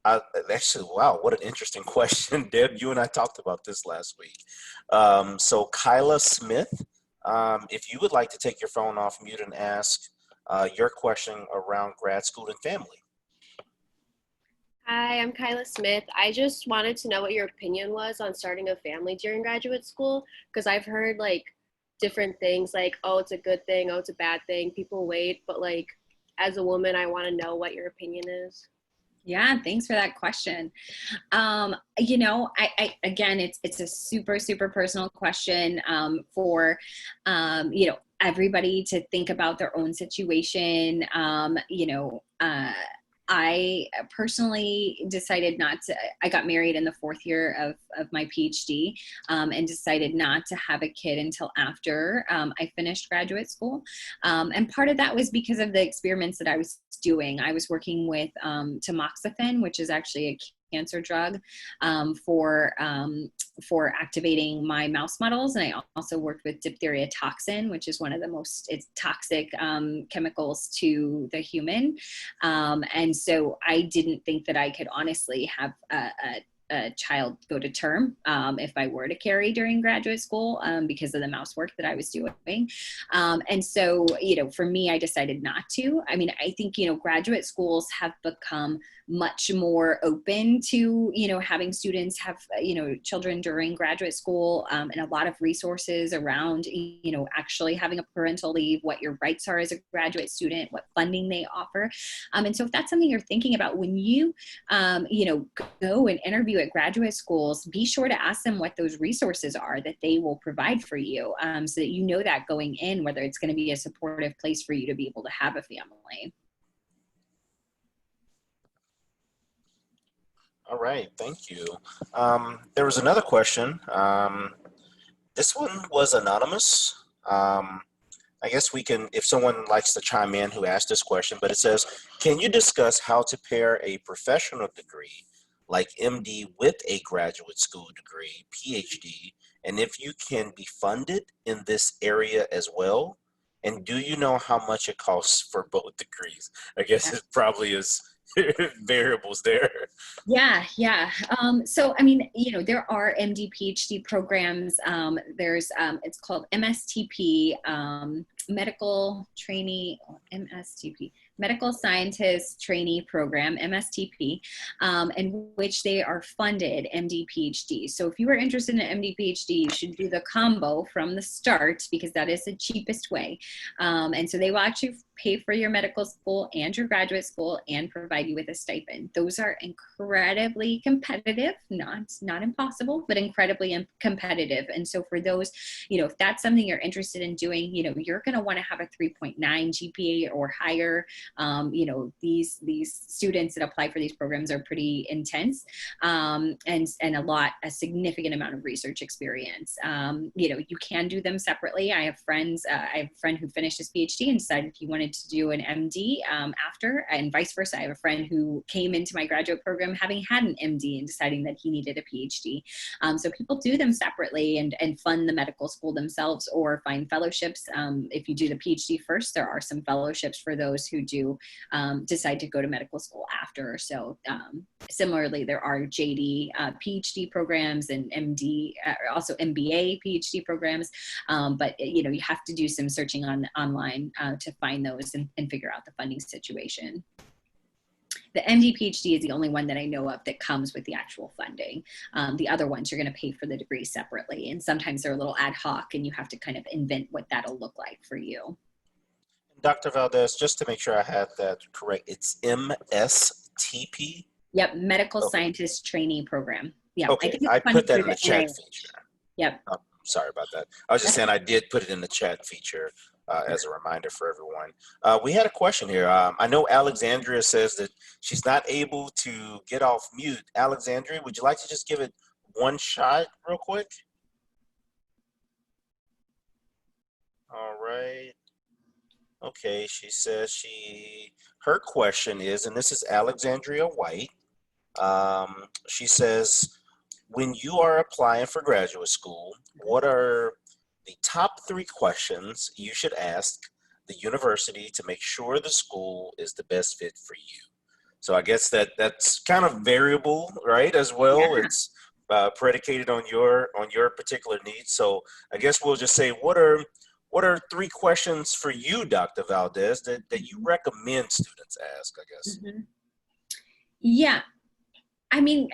actually, wow, what an interesting question. Deb, you and I talked about this last week. So Kyla Smith, if you would like to take your phone off mute and ask your question around grad school and family. Hi, I'm Kyla Smith. I just wanted to know what your opinion was on starting a family during graduate school, because I've heard like different things like, oh, it's a good thing, oh, it's a bad thing. People wait, but like as a woman, I want to know what your opinion is. Yeah, thanks for that question. I again, it's a super, super personal question for, everybody to think about their own situation. I personally decided not to, I got married in the fourth year of my PhD, and decided not to have a kid until after I finished graduate school. And part of that was because of the experiments that I was doing. I was working with tamoxifen, which is actually a cancer drug, for activating my mouse models. And I also worked with diphtheria toxin, which is one of the most toxic chemicals to the human. And so I didn't think that I could honestly have a child go to term if I were to carry during graduate school because of the mouse work that I was doing. And so, for me, I decided not to. I mean, I think, graduate schools have become much more open to, having students have, children during graduate school, and a lot of resources around, actually having a parental leave, what your rights are as a graduate student, what funding they offer. And so if that's something you're thinking about when you, go and interview at graduate schools, be sure to ask them what those resources are that they will provide for you, so that you know that going in, whether it's going to be a supportive place for you to be able to have a family. All right, thank you. There was another question. This one was anonymous. I guess we can, if someone likes to chime in who asked this question, but it says, can you discuss how to pair a professional degree like MD with a graduate school degree, PhD, and if you can be funded in this area as well? And do you know how much it costs for both degrees? I guess it probably is variables there. Yeah. So, I mean, there are MD, PhD programs. There's, it's called MSTP, medical trainee, MSTP, medical scientist trainee program, MSTP, in which they are funded MD, PhD. So if you are interested in an MD, PhD, you should do the combo from the start because that is the cheapest way. And so they will actually pay for your medical school and your graduate school and provide you with a stipend. Those are incredibly competitive, not impossible, but incredibly competitive. And so for those, if that's something you're interested in doing, you're going to want to have a 3.9 GPA or higher. These students that apply for these programs are pretty intense, and a significant amount of research experience. You can do them separately. I have a friend who finished his PhD and decided he wanted to do an MD after, and vice versa. I have a friend who came into my graduate program having had an MD and deciding that he needed a PhD. So people do them separately and fund the medical school themselves or find fellowships. If you do the PhD first, there are some fellowships for those who do decide to go to medical school after. So similarly, there are JD PhD programs and MD, also MBA PhD programs. But you have to do some searching online to find those and figure out the funding situation. The MD PhD is the only one that I know of that comes with the actual funding. The other ones, you're going to pay for the degree separately. And sometimes they're a little ad hoc and you have to kind of invent what that'll look like for you. Dr. Valdez, just to make sure I have that correct, it's MSTP? Yep, Medical Scientist Trainee Program. Yeah, okay, I put that in the chat feature. Yep. Oh, sorry about that. I was just saying I did put it in the chat feature as a reminder for everyone. We had a question here. I know Alexandria says that she's not able to get off mute. Alexandria, would you like to just give it one shot real quick? All right. Okay, she says her question is, and this is Alexandria White. She says, when you are applying for graduate school, what are the top 3 questions you should ask the university to make sure the school is the best fit for you? So I guess that's kind of variable, right? As well, yeah. It's predicated on your particular needs. So I guess we'll just say, what are 3 questions for you, Dr. Valdez, that you recommend students ask, I guess? Mm-hmm. Yeah. I mean,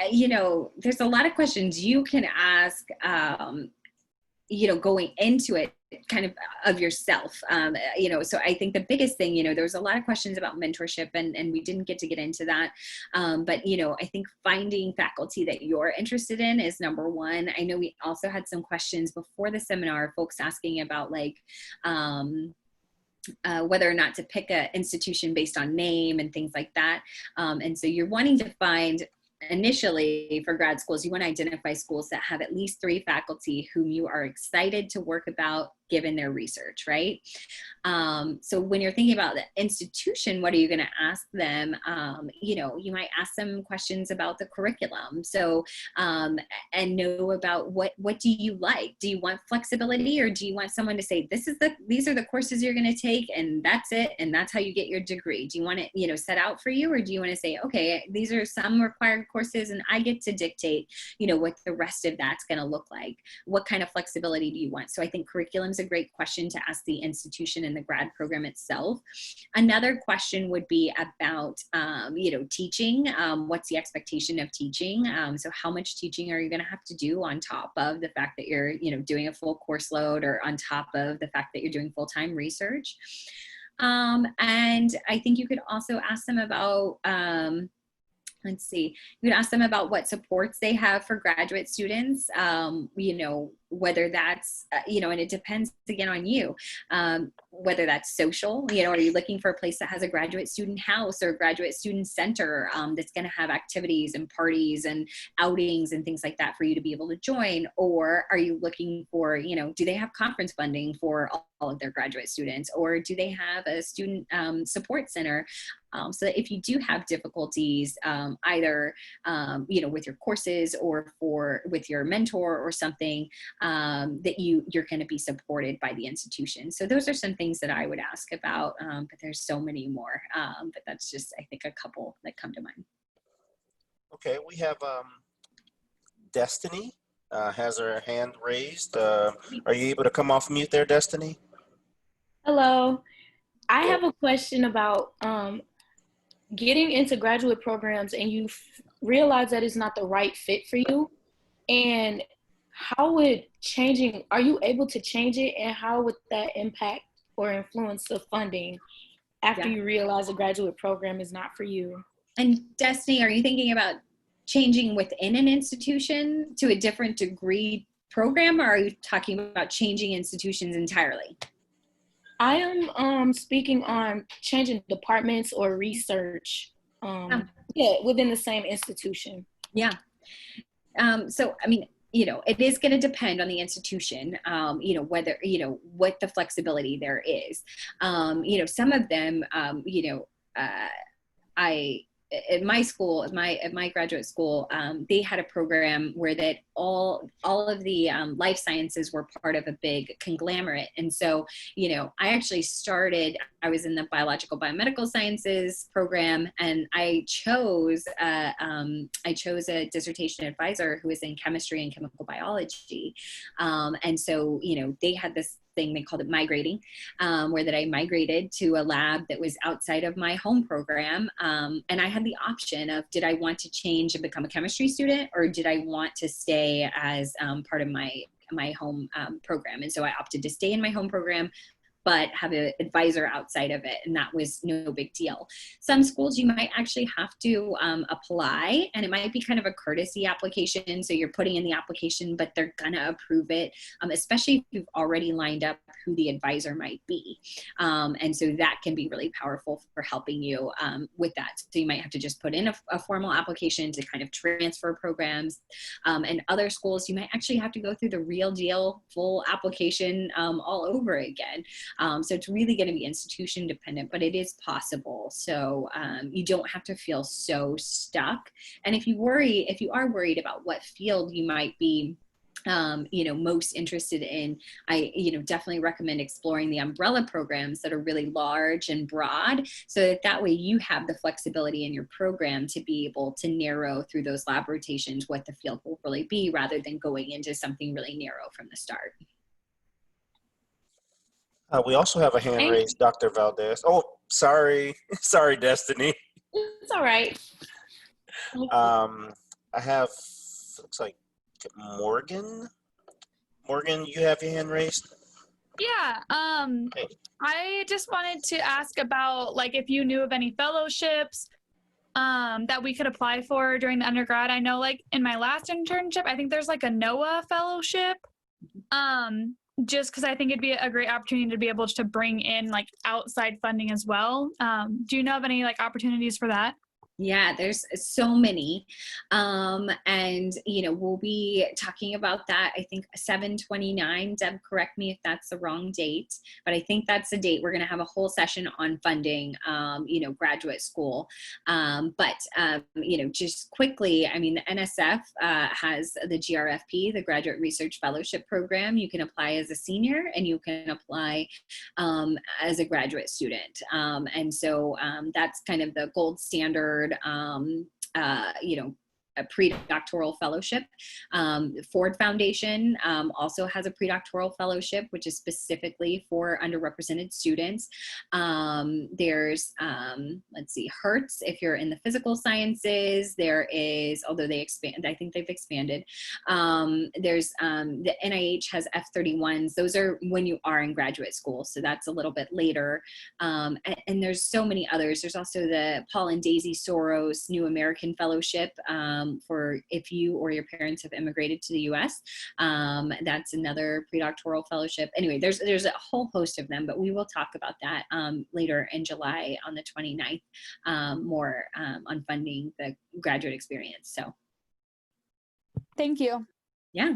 there's a lot of questions you can ask going into it kind of yourself. So I think the biggest thing, there was a lot of questions about mentorship, and we didn't get to get into that. But I think finding faculty that you're interested in is number one. I know we also had some questions before the seminar, folks asking about like, whether or not to pick an institution based on name and things like that. And so you're wanting to find, initially for grad schools, you want to identify schools that have at least 3 faculty whom you are excited to work about given their research, right? So when you're thinking about the institution, what are you going to ask them? You might ask them questions about the curriculum. So, and know about what do you like? Do you want flexibility, or do you want someone to say, these are the courses you're going to take, and that's it, and that's how you get your degree? Do you want it, set out for you, or do you want to say, okay, these are some required courses, and I get to dictate, what the rest of that's going to look like? What kind of flexibility do you want? So I think curriculum is a great question to ask the institution and the grad program itself. Another question would be about, teaching. What's the expectation of teaching? So how much teaching are you going to have to do on top of the fact that you're, doing a full course load, or on top of the fact that you're doing full-time research? And I think you could also ask them about, let's see, you could ask them about what supports they have for graduate students, whether that's, and it depends again on you, whether that's social, are you looking for a place that has a graduate student house or a graduate student center that's going to have activities and parties and outings and things like that for you to be able to join? Or are you looking for, do they have conference funding for all of their graduate students, or do they have a student support center? So that if you do have difficulties, either, with your courses or with your mentor or something, that you're going to be supported by the institution. So those are some things that I would ask about, but there's so many more. But that's just, I think, a couple that come to mind. Okay, we have Destiny has her hand raised. Are you able to come off mute there, Destiny? Hello. I have a question about getting into graduate programs and you realize that it's not the right fit for you, and how would are you able to change it, and how would that impact or influence the funding after you realize a graduate program is not for you? And Destiny, are you thinking about changing within an institution to a different degree program, or are you talking about changing institutions entirely? I am speaking on changing departments or research within the same institution. Yeah. So, I mean, it is going to depend on the institution, whether, what the flexibility there is. Some of them, at my school, at my graduate school, they had a program where that all of the life sciences were part of a big conglomerate. And so, I actually I was in the biological biomedical sciences program, and I chose a dissertation advisor who was in chemistry and chemical biology. And so, they had this thing, they called it migrating, where that I migrated to a lab that was outside of my home program. And I had the option of, did I want to change and become a chemistry student, or did I want to stay as part of my home program? And so I opted to stay in my home program, but have an advisor outside of it. And that was no big deal. Some schools, you might actually have to apply, and it might be kind of a courtesy application. So you're putting in the application, but they're gonna approve it, especially if you've already lined up who the advisor might be. And so that can be really powerful for helping you with that. So you might have to just put in a formal application to kind of transfer programs. And other schools, you might actually have to go through the real deal, full application all over again. So it's really going to be institution dependent, but it is possible. So you don't have to feel so stuck. And if you are worried about what field you might be most interested in, I definitely recommend exploring the umbrella programs that are really large and broad, so that way you have the flexibility in your program to be able to narrow through those lab rotations what the field will really be, rather than going into something really narrow from the start. We also have a hand raised, Dr. Valdez. Oh, sorry. Sorry, Destiny. It's all right. I have, looks like Morgan. Morgan, you have your hand raised. Yeah. Hey. I just wanted to ask about like if you knew of any fellowships that we could apply for during the undergrad. I know like in my last internship, I think there's like a NOAA fellowship. Just because I think it'd be a great opportunity to be able to bring in like outside funding as well. Do you know of any like opportunities for that? Yeah, there's so many. And, we'll be talking about that, I think 7/29. Deb, correct me if that's the wrong date, but I think that's the date. We're going to have a whole session on funding, graduate school. Just quickly, I mean, the NSF has the GRFP, the Graduate Research Fellowship Program. You can apply as a senior and you can apply as a graduate student. That's kind of the gold standard, a pre-doctoral fellowship. Ford Foundation also has a pre-doctoral fellowship, which is specifically for underrepresented students. There's, Hertz, if you're in the physical sciences. There is, although they expand, I think they've expanded. There's the NIH has F31s. Those are when you are in graduate school, so that's a little bit later. And there's so many others. There's also the Paul and Daisy Soros New American Fellowship, for if you or your parents have immigrated to the U.S. That's another pre-doctoral fellowship. Anyway, there's a whole host of them, but we will talk about that later in July on the 29th, more on funding the graduate experience. So, thank you. Yeah.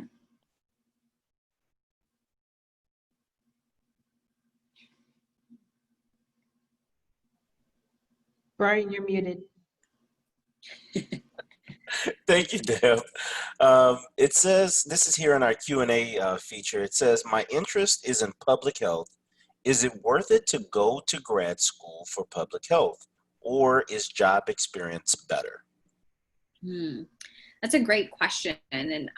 Brian, you're muted. Thank you, Deb. It says, this is here in our Q&A feature. It says, my interest is in public health. Is it worth it to go to grad school for public health, or is job experience better? That's a great question. And,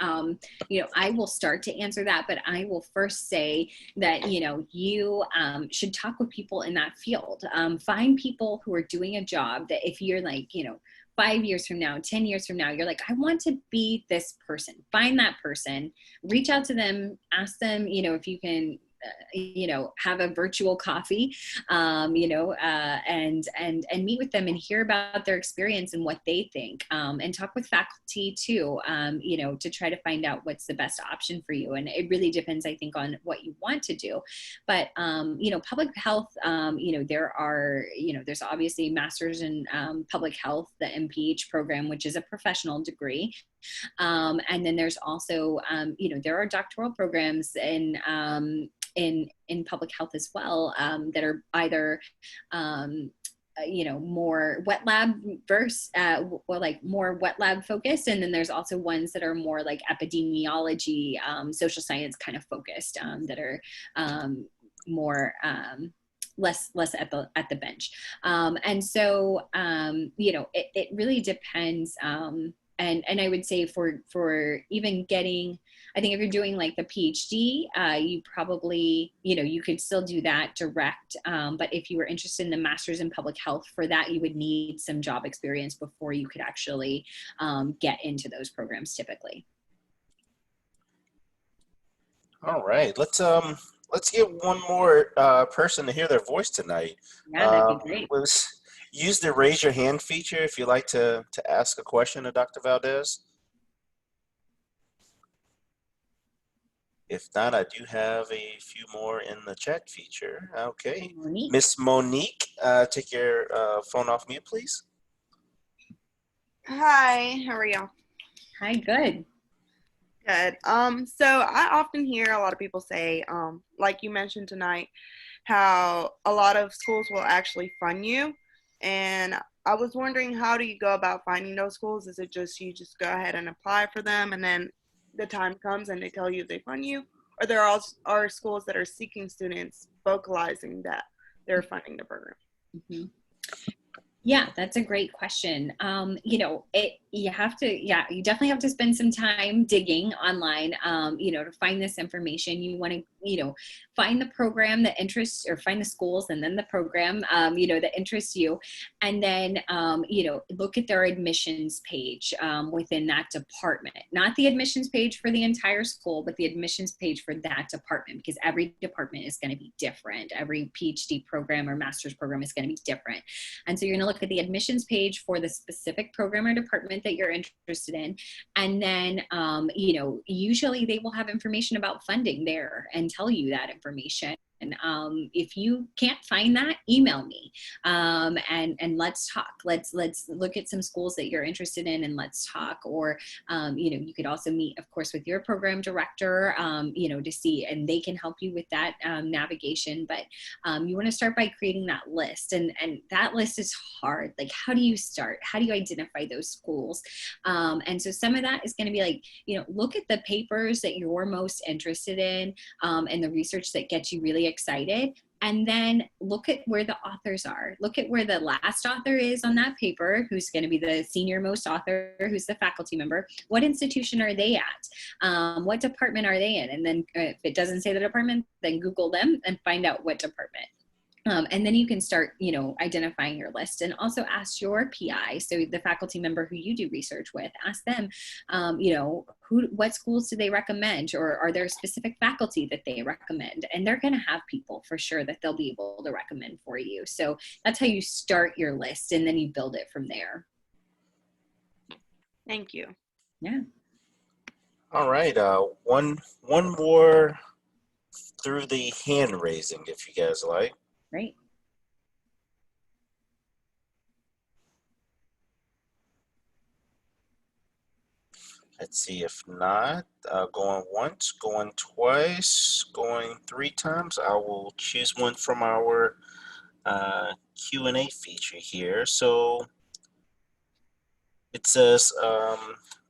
I will start to answer that, but I will first say that, you should talk with people in that field. Find people who are doing a job that if you're like, 5 years from now, 10 years from now, you're like, I want to be this person. Find that person, reach out to them, ask them, if you can, have a virtual coffee, and meet with them and hear about their experience and what they think, and talk with faculty too, to try to find out what's the best option for you. And it really depends, I think, on what you want to do. But, public health, there are, there's obviously masters in public health, the MPH program, which is a professional degree. And then there's also, there are doctoral programs in public health as well, that are either, more wet lab versus, or like more wet lab focused. And then there's also ones that are more like epidemiology, social science kind of focused, that are more, less at the bench. It really depends. And I would say for even getting, I think if you're doing like the PhD, you probably, you could still do that direct. But if you were interested in the master's in public health, for that, you would need some job experience before you could actually get into those programs typically. All right, let's get one more person to hear their voice tonight. Yeah, that'd be great. Use the raise your hand feature if you'd like to ask a question of Dr. Valdez. If not, I do have a few more in the chat feature. Okay. Miss Monique, take your phone off mute, please. Hi, how are y'all? Hi, good. Good. So I often hear a lot of people say, like you mentioned tonight, how a lot of schools will actually fund you. And I was wondering, how do you go about finding those schools? Is it just you just go ahead and apply for them, and then the time comes and they tell you they fund you? Or there are schools that are seeking students, vocalizing that they're funding the program? Mm-hmm. Yeah, that's a great question. you have to, yeah, you definitely have to spend some time digging online, to find this information. You want to, find the program that interests, or find the schools and then the program, that interests you. And then, look at their admissions page within that department, not the admissions page for the entire school, but the admissions page for that department, because every department is going to be different. Every PhD program or master's program is going to be different. And so you're going to look at the admissions page for the specific program or department that you're interested in. And then, usually they will have information about funding there and tell you that information. And if you can't find that, email me, and let's talk. Let's look at some schools that you're interested in, and let's talk. Or you could also meet, of course, with your program director, to see, and they can help you with that navigation. But you want to start by creating that list, and that list is hard. Like, how do you start? How do you identify those schools? And so some of that is going to be like, look at the papers that you're most interested in, and the research that gets you really excited. And then look at where the authors are. Look at where the last author is on that paper, who's going to be the senior most author, who's the faculty member. What institution are they at? What department are they in? And then if it doesn't say the department, then Google them and find out what department. And then you can start, identifying your list, and also ask your PI. So the faculty member who you do research with, ask them, what schools do they recommend, or are there specific faculty that they recommend? And they're going to have people for sure that they'll be able to recommend for you. So that's how you start your list, and then you build it from there. Thank you. Yeah. All right. One more through the hand raising, if you guys like. Great. Let's see. If not, going once, going twice, going 3 times, I will choose one from our Q&A feature here. So it says,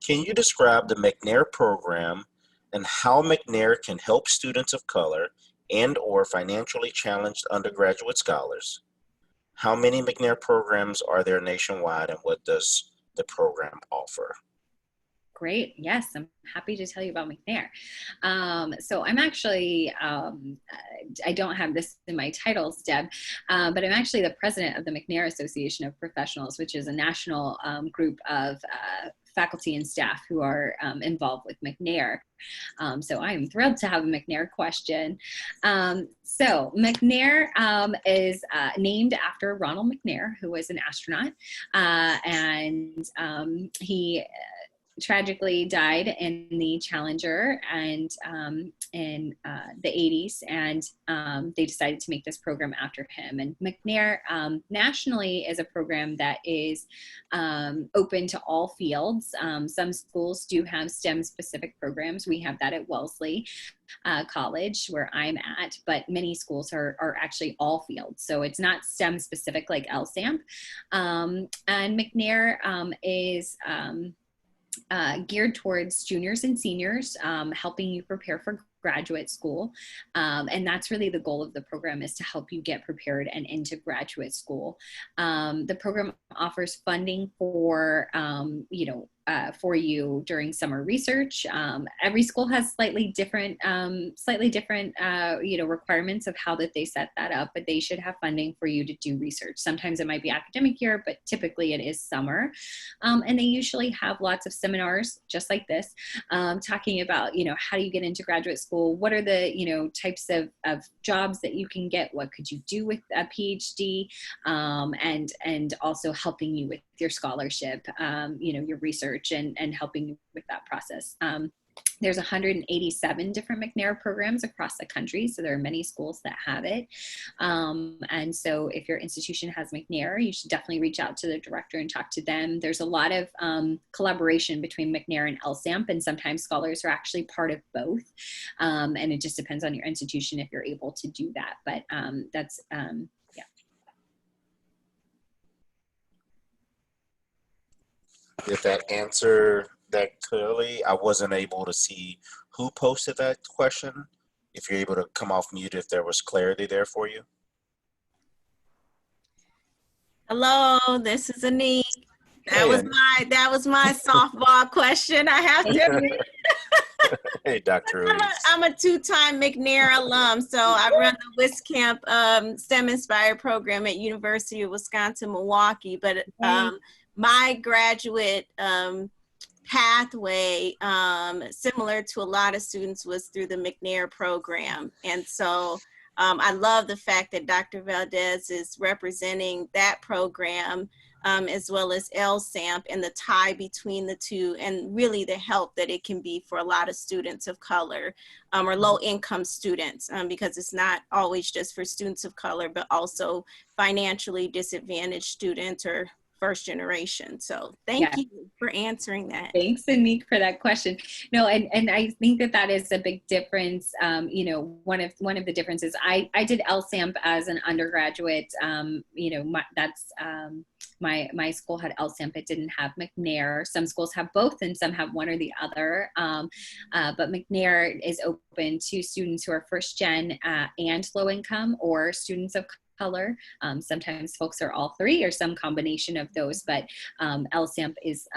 can you describe the McNair program and how McNair can help students of color and or financially challenged undergraduate scholars? How many McNair programs are there nationwide, and what does the program offer? Great. Yes, I'm happy to tell you about McNair. So I'm actually, I don't have this in my titles, Deb, but I'm actually the president of the McNair Association of Professionals, which is a national group of faculty and staff who are involved with McNair. So I'm thrilled to have a McNair question. So McNair is named after Ronald McNair, who was an astronaut, and he tragically died in the Challenger and in the 80s, and they decided to make this program after him. And McNair nationally is a program that is open to all fields. Some schools do have STEM specific programs. We have that at Wellesley College, where I'm at, but many schools are actually all fields. So it's not STEM specific like LSAMP. And McNair is geared towards juniors and seniors, helping you prepare for graduate school. And that's really the goal of the program, is to help you get prepared and into graduate school. The program offers funding for, for you during summer research. Every school has slightly different, requirements of how that they set that up, but they should have funding for you to do research. Sometimes it might be academic year, but typically it is summer. And they usually have lots of seminars just like this, talking about, how do you get into graduate school? What are the, types of jobs that you can get? What could you do with a PhD? And also helping you with your scholarship, your research, and helping you with that process. There's 187 different McNair programs across the country, so there are many schools that have it. And so if your institution has McNair, you should definitely reach out to the director and talk to them. There's a lot of collaboration between McNair and LSAMP, and sometimes scholars are actually part of both. And it just depends on your institution if you're able to do that. But that's, yeah. Did that answer that clearly? I wasn't able to see who posted that question. If you're able to come off mute, if there was clarity there for you. Hello, this is Annie. That was my softball question. I have to admit. Hey, Dr. I'm a two-time McNair alum, so I run the WisCamp STEM-inspired program at University of Wisconsin-Milwaukee. But my graduate pathway, similar to a lot of students, was through the McNair program. And so I love the fact that Dr. Valdez is representing that program, as well as LSAMP, and the tie between the two, and really the help that it can be for a lot of students of color, or low income students, because it's not always just for students of color, but also financially disadvantaged students or first generation. So thank you for answering that. Thanks, Anique, for that question. No, and I think that is a big difference. You know, one of the differences, I did LSAMP as an undergraduate. You know, my school had LSAMP. It didn't have McNair. Some schools have both and some have one or the other. But McNair is open to students who are first gen and low income, or students of color. Sometimes folks are all three or some combination of those, but LSAMP is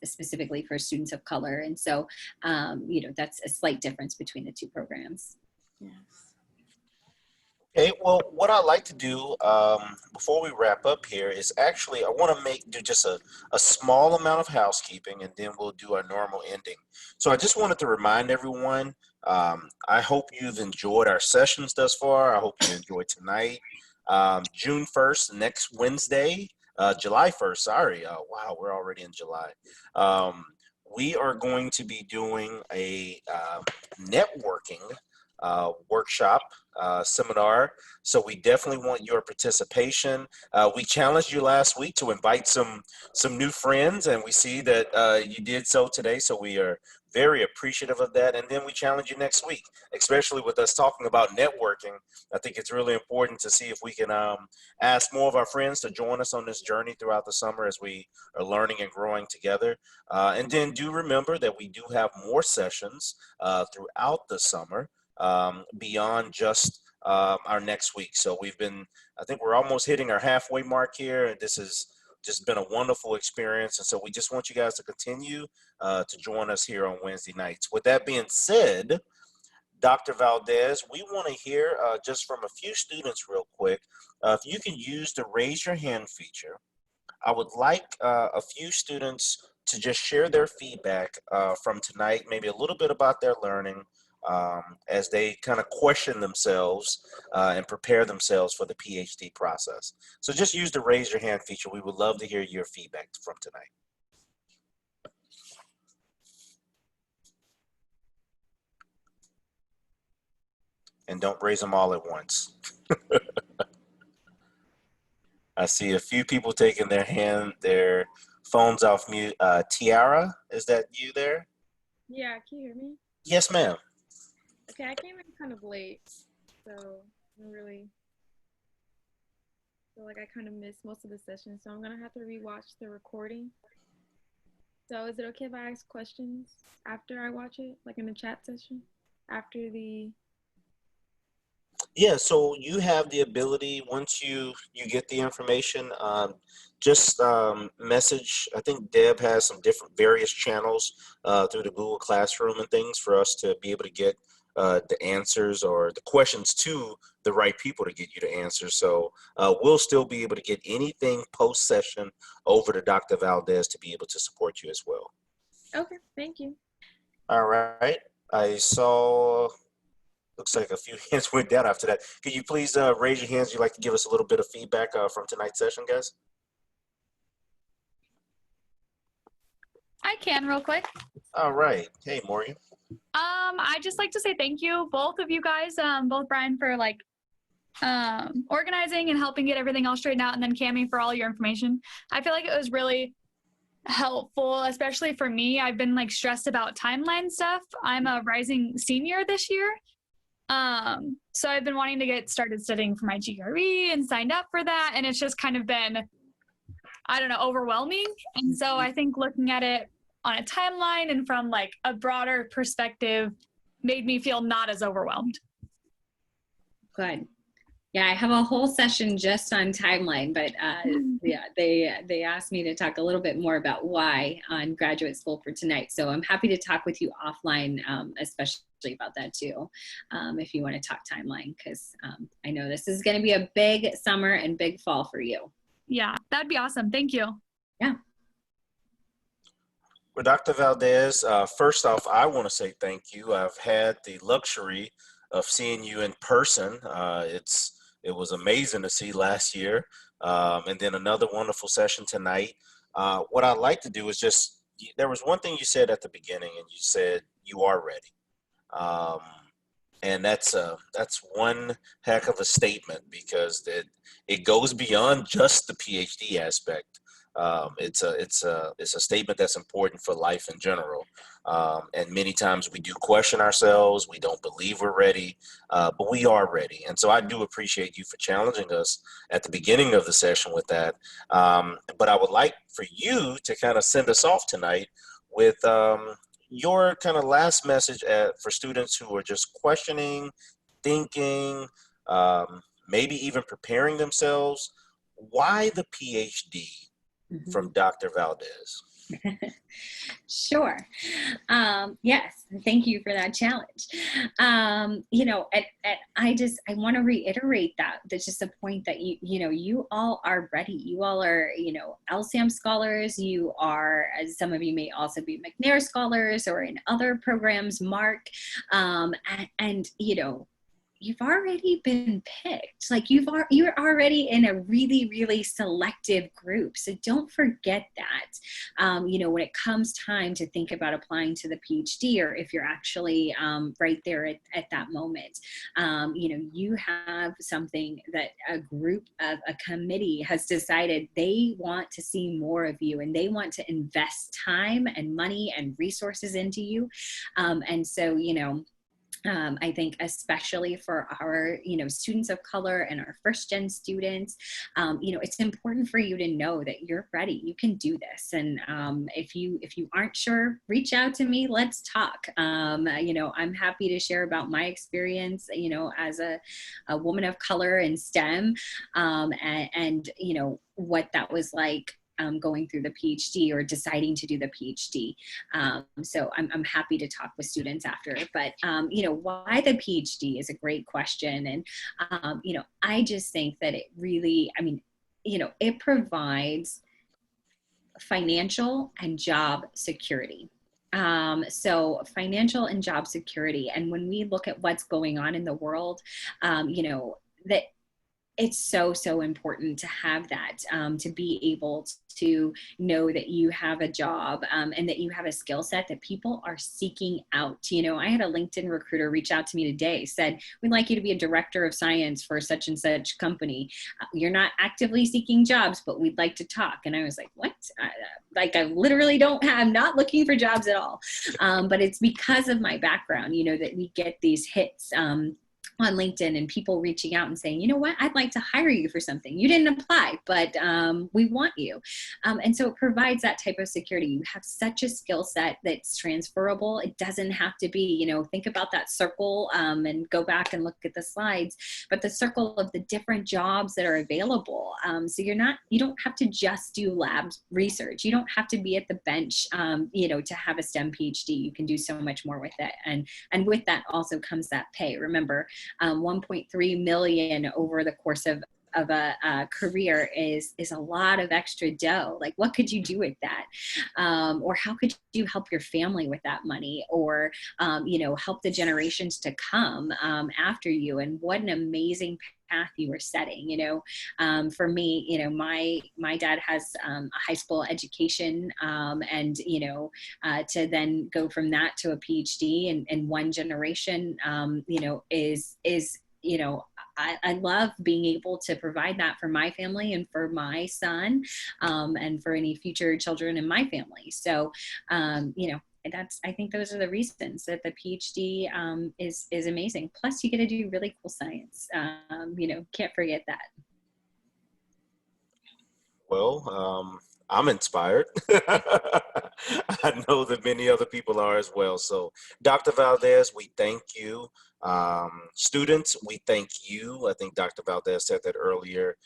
specifically for students of color. And so, you know, that's a slight difference between the two programs. Yes. Okay, well, what I'd like to do before we wrap up here is actually I want to do just a small amount of housekeeping, and then we'll do our normal ending. So I just wanted to remind everyone, I hope you've enjoyed our sessions thus far. I hope you enjoyed tonight. June 1st, next Wednesday, July 1st, sorry. Wow, we're already in July. We are going to be doing a networking workshop, seminar. So we definitely want your participation. We challenged you last week to invite some new friends, and we see that you did so today. So we are very appreciative of that. And then we challenge you next week, especially with us talking about networking. I think it's really important to see if we can ask more of our friends to join us on this journey throughout the summer as we are learning and growing together. And then do remember that we do have more sessions throughout the summer, beyond just our next week. So I think we're almost hitting our halfway mark here, and this has just been a wonderful experience. And so we just want you guys to continue to join us here on Wednesday nights. With that being said, Dr. Valdez, we want to hear just from a few students real quick. If you can use the raise your hand feature, I would like a few students to just share their feedback from tonight, maybe a little bit about their learning, as they kind of question themselves and prepare themselves for the PhD process. So just use the raise your hand feature. We would love to hear your feedback from tonight. And don't raise them all at once. I see a few people taking their phones off mute. Tiara, is that you there? Yeah, can you hear me? Yes, ma'am. Okay, I came in kind of late, so I really feel like I kind of missed most of the session, so I'm gonna have to rewatch the recording. So is it okay if I ask questions after I watch it, like in the chat session, after the? Yeah, so you have the ability, once you get the information, just message. I think Deb has some various channels through the Google Classroom and things for us to be able to get the answers or the questions to the right people to get you the answers. So we'll still be able to get anything post-session over to Dr. Valdez to be able to support you as well. Okay, thank you. All right, I saw, looks like a few hands went down after that. Could you please raise your hands? You'd like to give us a little bit of feedback from tonight's session, guys? I can real quick. All right. Hey, Morgan. I'd just like to say thank you, both of you guys, both Brian for like organizing and helping get everything all straightened out, and then Cammi for all your information. I feel like it was really helpful, especially for me. I've been like stressed about timeline stuff. I'm a rising senior this year. So I've been wanting to get started studying for my GRE and signed up for that. And it's just kind of been, I don't know, overwhelming. And so I think looking at it on a timeline and from like a broader perspective made me feel not as overwhelmed. Good. Yeah, I have a whole session just on timeline, but yeah, they asked me to talk a little bit more about why on graduate school for tonight. So I'm happy to talk with you offline, especially about that too, if you want to talk timeline, because I know this is going to be a big summer and big fall for you. Yeah, that'd be awesome. Thank you. Yeah. Well, Dr. Valdez, first off, I want to say thank you. I've had the luxury of seeing you in person. It was amazing to see last year, and then another wonderful session tonight. What I'd like to do is there was one thing you said at the beginning, and you said you are ready. Um, and that's one heck of a statement, because it goes beyond just the PhD aspect. It's a statement that's important for life in general. And many times we do question ourselves. We don't believe we're ready, but we are ready. And so I do appreciate you for challenging us at the beginning of the session with that. But I would like for you to kind of send us off tonight with your kind of last message for students who are just questioning, thinking, maybe even preparing themselves. Why the PhD from Dr. Valdez? Sure. Yes, thank you for that challenge. I want to reiterate that's just a point that you all are ready. You all are, LSAM scholars. You are, as some of you may also be McNair scholars or in other programs, Mark, and you've already been picked. Like you're already in a really, really selective group. So don't forget that, when it comes time to think about applying to the PhD, or if you're actually right there at that moment, you have something that a group of a committee has decided they want to see more of you, and they want to invest time and money and resources into you. And so, I think especially for our, students of color and our first gen students, it's important for you to know that you're ready. You can do this. And if you aren't sure, reach out to me. Let's talk. I'm happy to share about my experience, as a woman of color in STEM, and what that was like. Going through the PhD or deciding to do the PhD. So I'm happy to talk with students after, but why the PhD is a great question. And, I just think that it really, it provides financial and job security. So financial and job security. And when we look at what's going on in the world, that it's so important to have that, to be able to know that you have a job, and that you have a skill set that people are seeking out. I had a LinkedIn recruiter reach out to me today, said, we'd like you to be a director of science for such and such company. You're not actively seeking jobs, but we'd like to talk. And I was like, what? I literally I'm not looking for jobs at all. But it's because of my background, that we get these hits, on LinkedIn, and people reaching out and saying, you know what, I'd like to hire you for something. You didn't apply, but we want you. And so it provides that type of security. You have such a skill set that's transferable. It doesn't have to be, think about that circle, and go back and look at the slides, but the circle of the different jobs that are available. So you don't have to just do lab research. You don't have to be at the bench, to have a STEM PhD. You can do so much more with it. And with that also comes that pay. Remember, 1.3 million over the course of a career is a lot of extra dough. Like, what could you do with that? Or how could you help your family with that money, or, help the generations to come after you? And what an amazing path you were setting. For me, my dad has a high school education, and to then go from that to a PhD in one generation, is I love being able to provide that for my family and for my son, and for any future children in my family. So, I think those are the reasons that the PhD is amazing. Plus, you get to do really cool science. Can't forget that. Well, I'm inspired. I know that many other people are as well. So, Dr. Valdez, we thank you. Students, we thank you. I think Dr. Valdez said that earlier.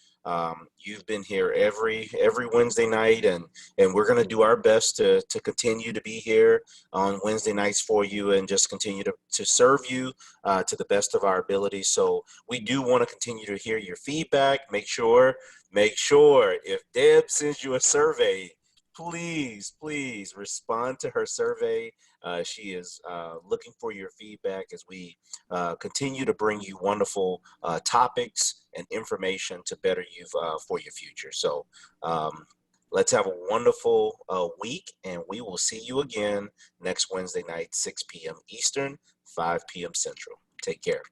You've been here every Wednesday night, and we're going to do our best to continue to be here on Wednesday nights for you and just continue to serve you to the best of our ability. So we do want to continue to hear your feedback. Make sure if Deb sends you a survey, please respond to her survey. She is looking for your feedback as we continue to bring you wonderful topics and information to better you for your future. So let's have a wonderful week, and we will see you again next Wednesday night, 6 p.m. Eastern, 5 p.m. Central. Take care.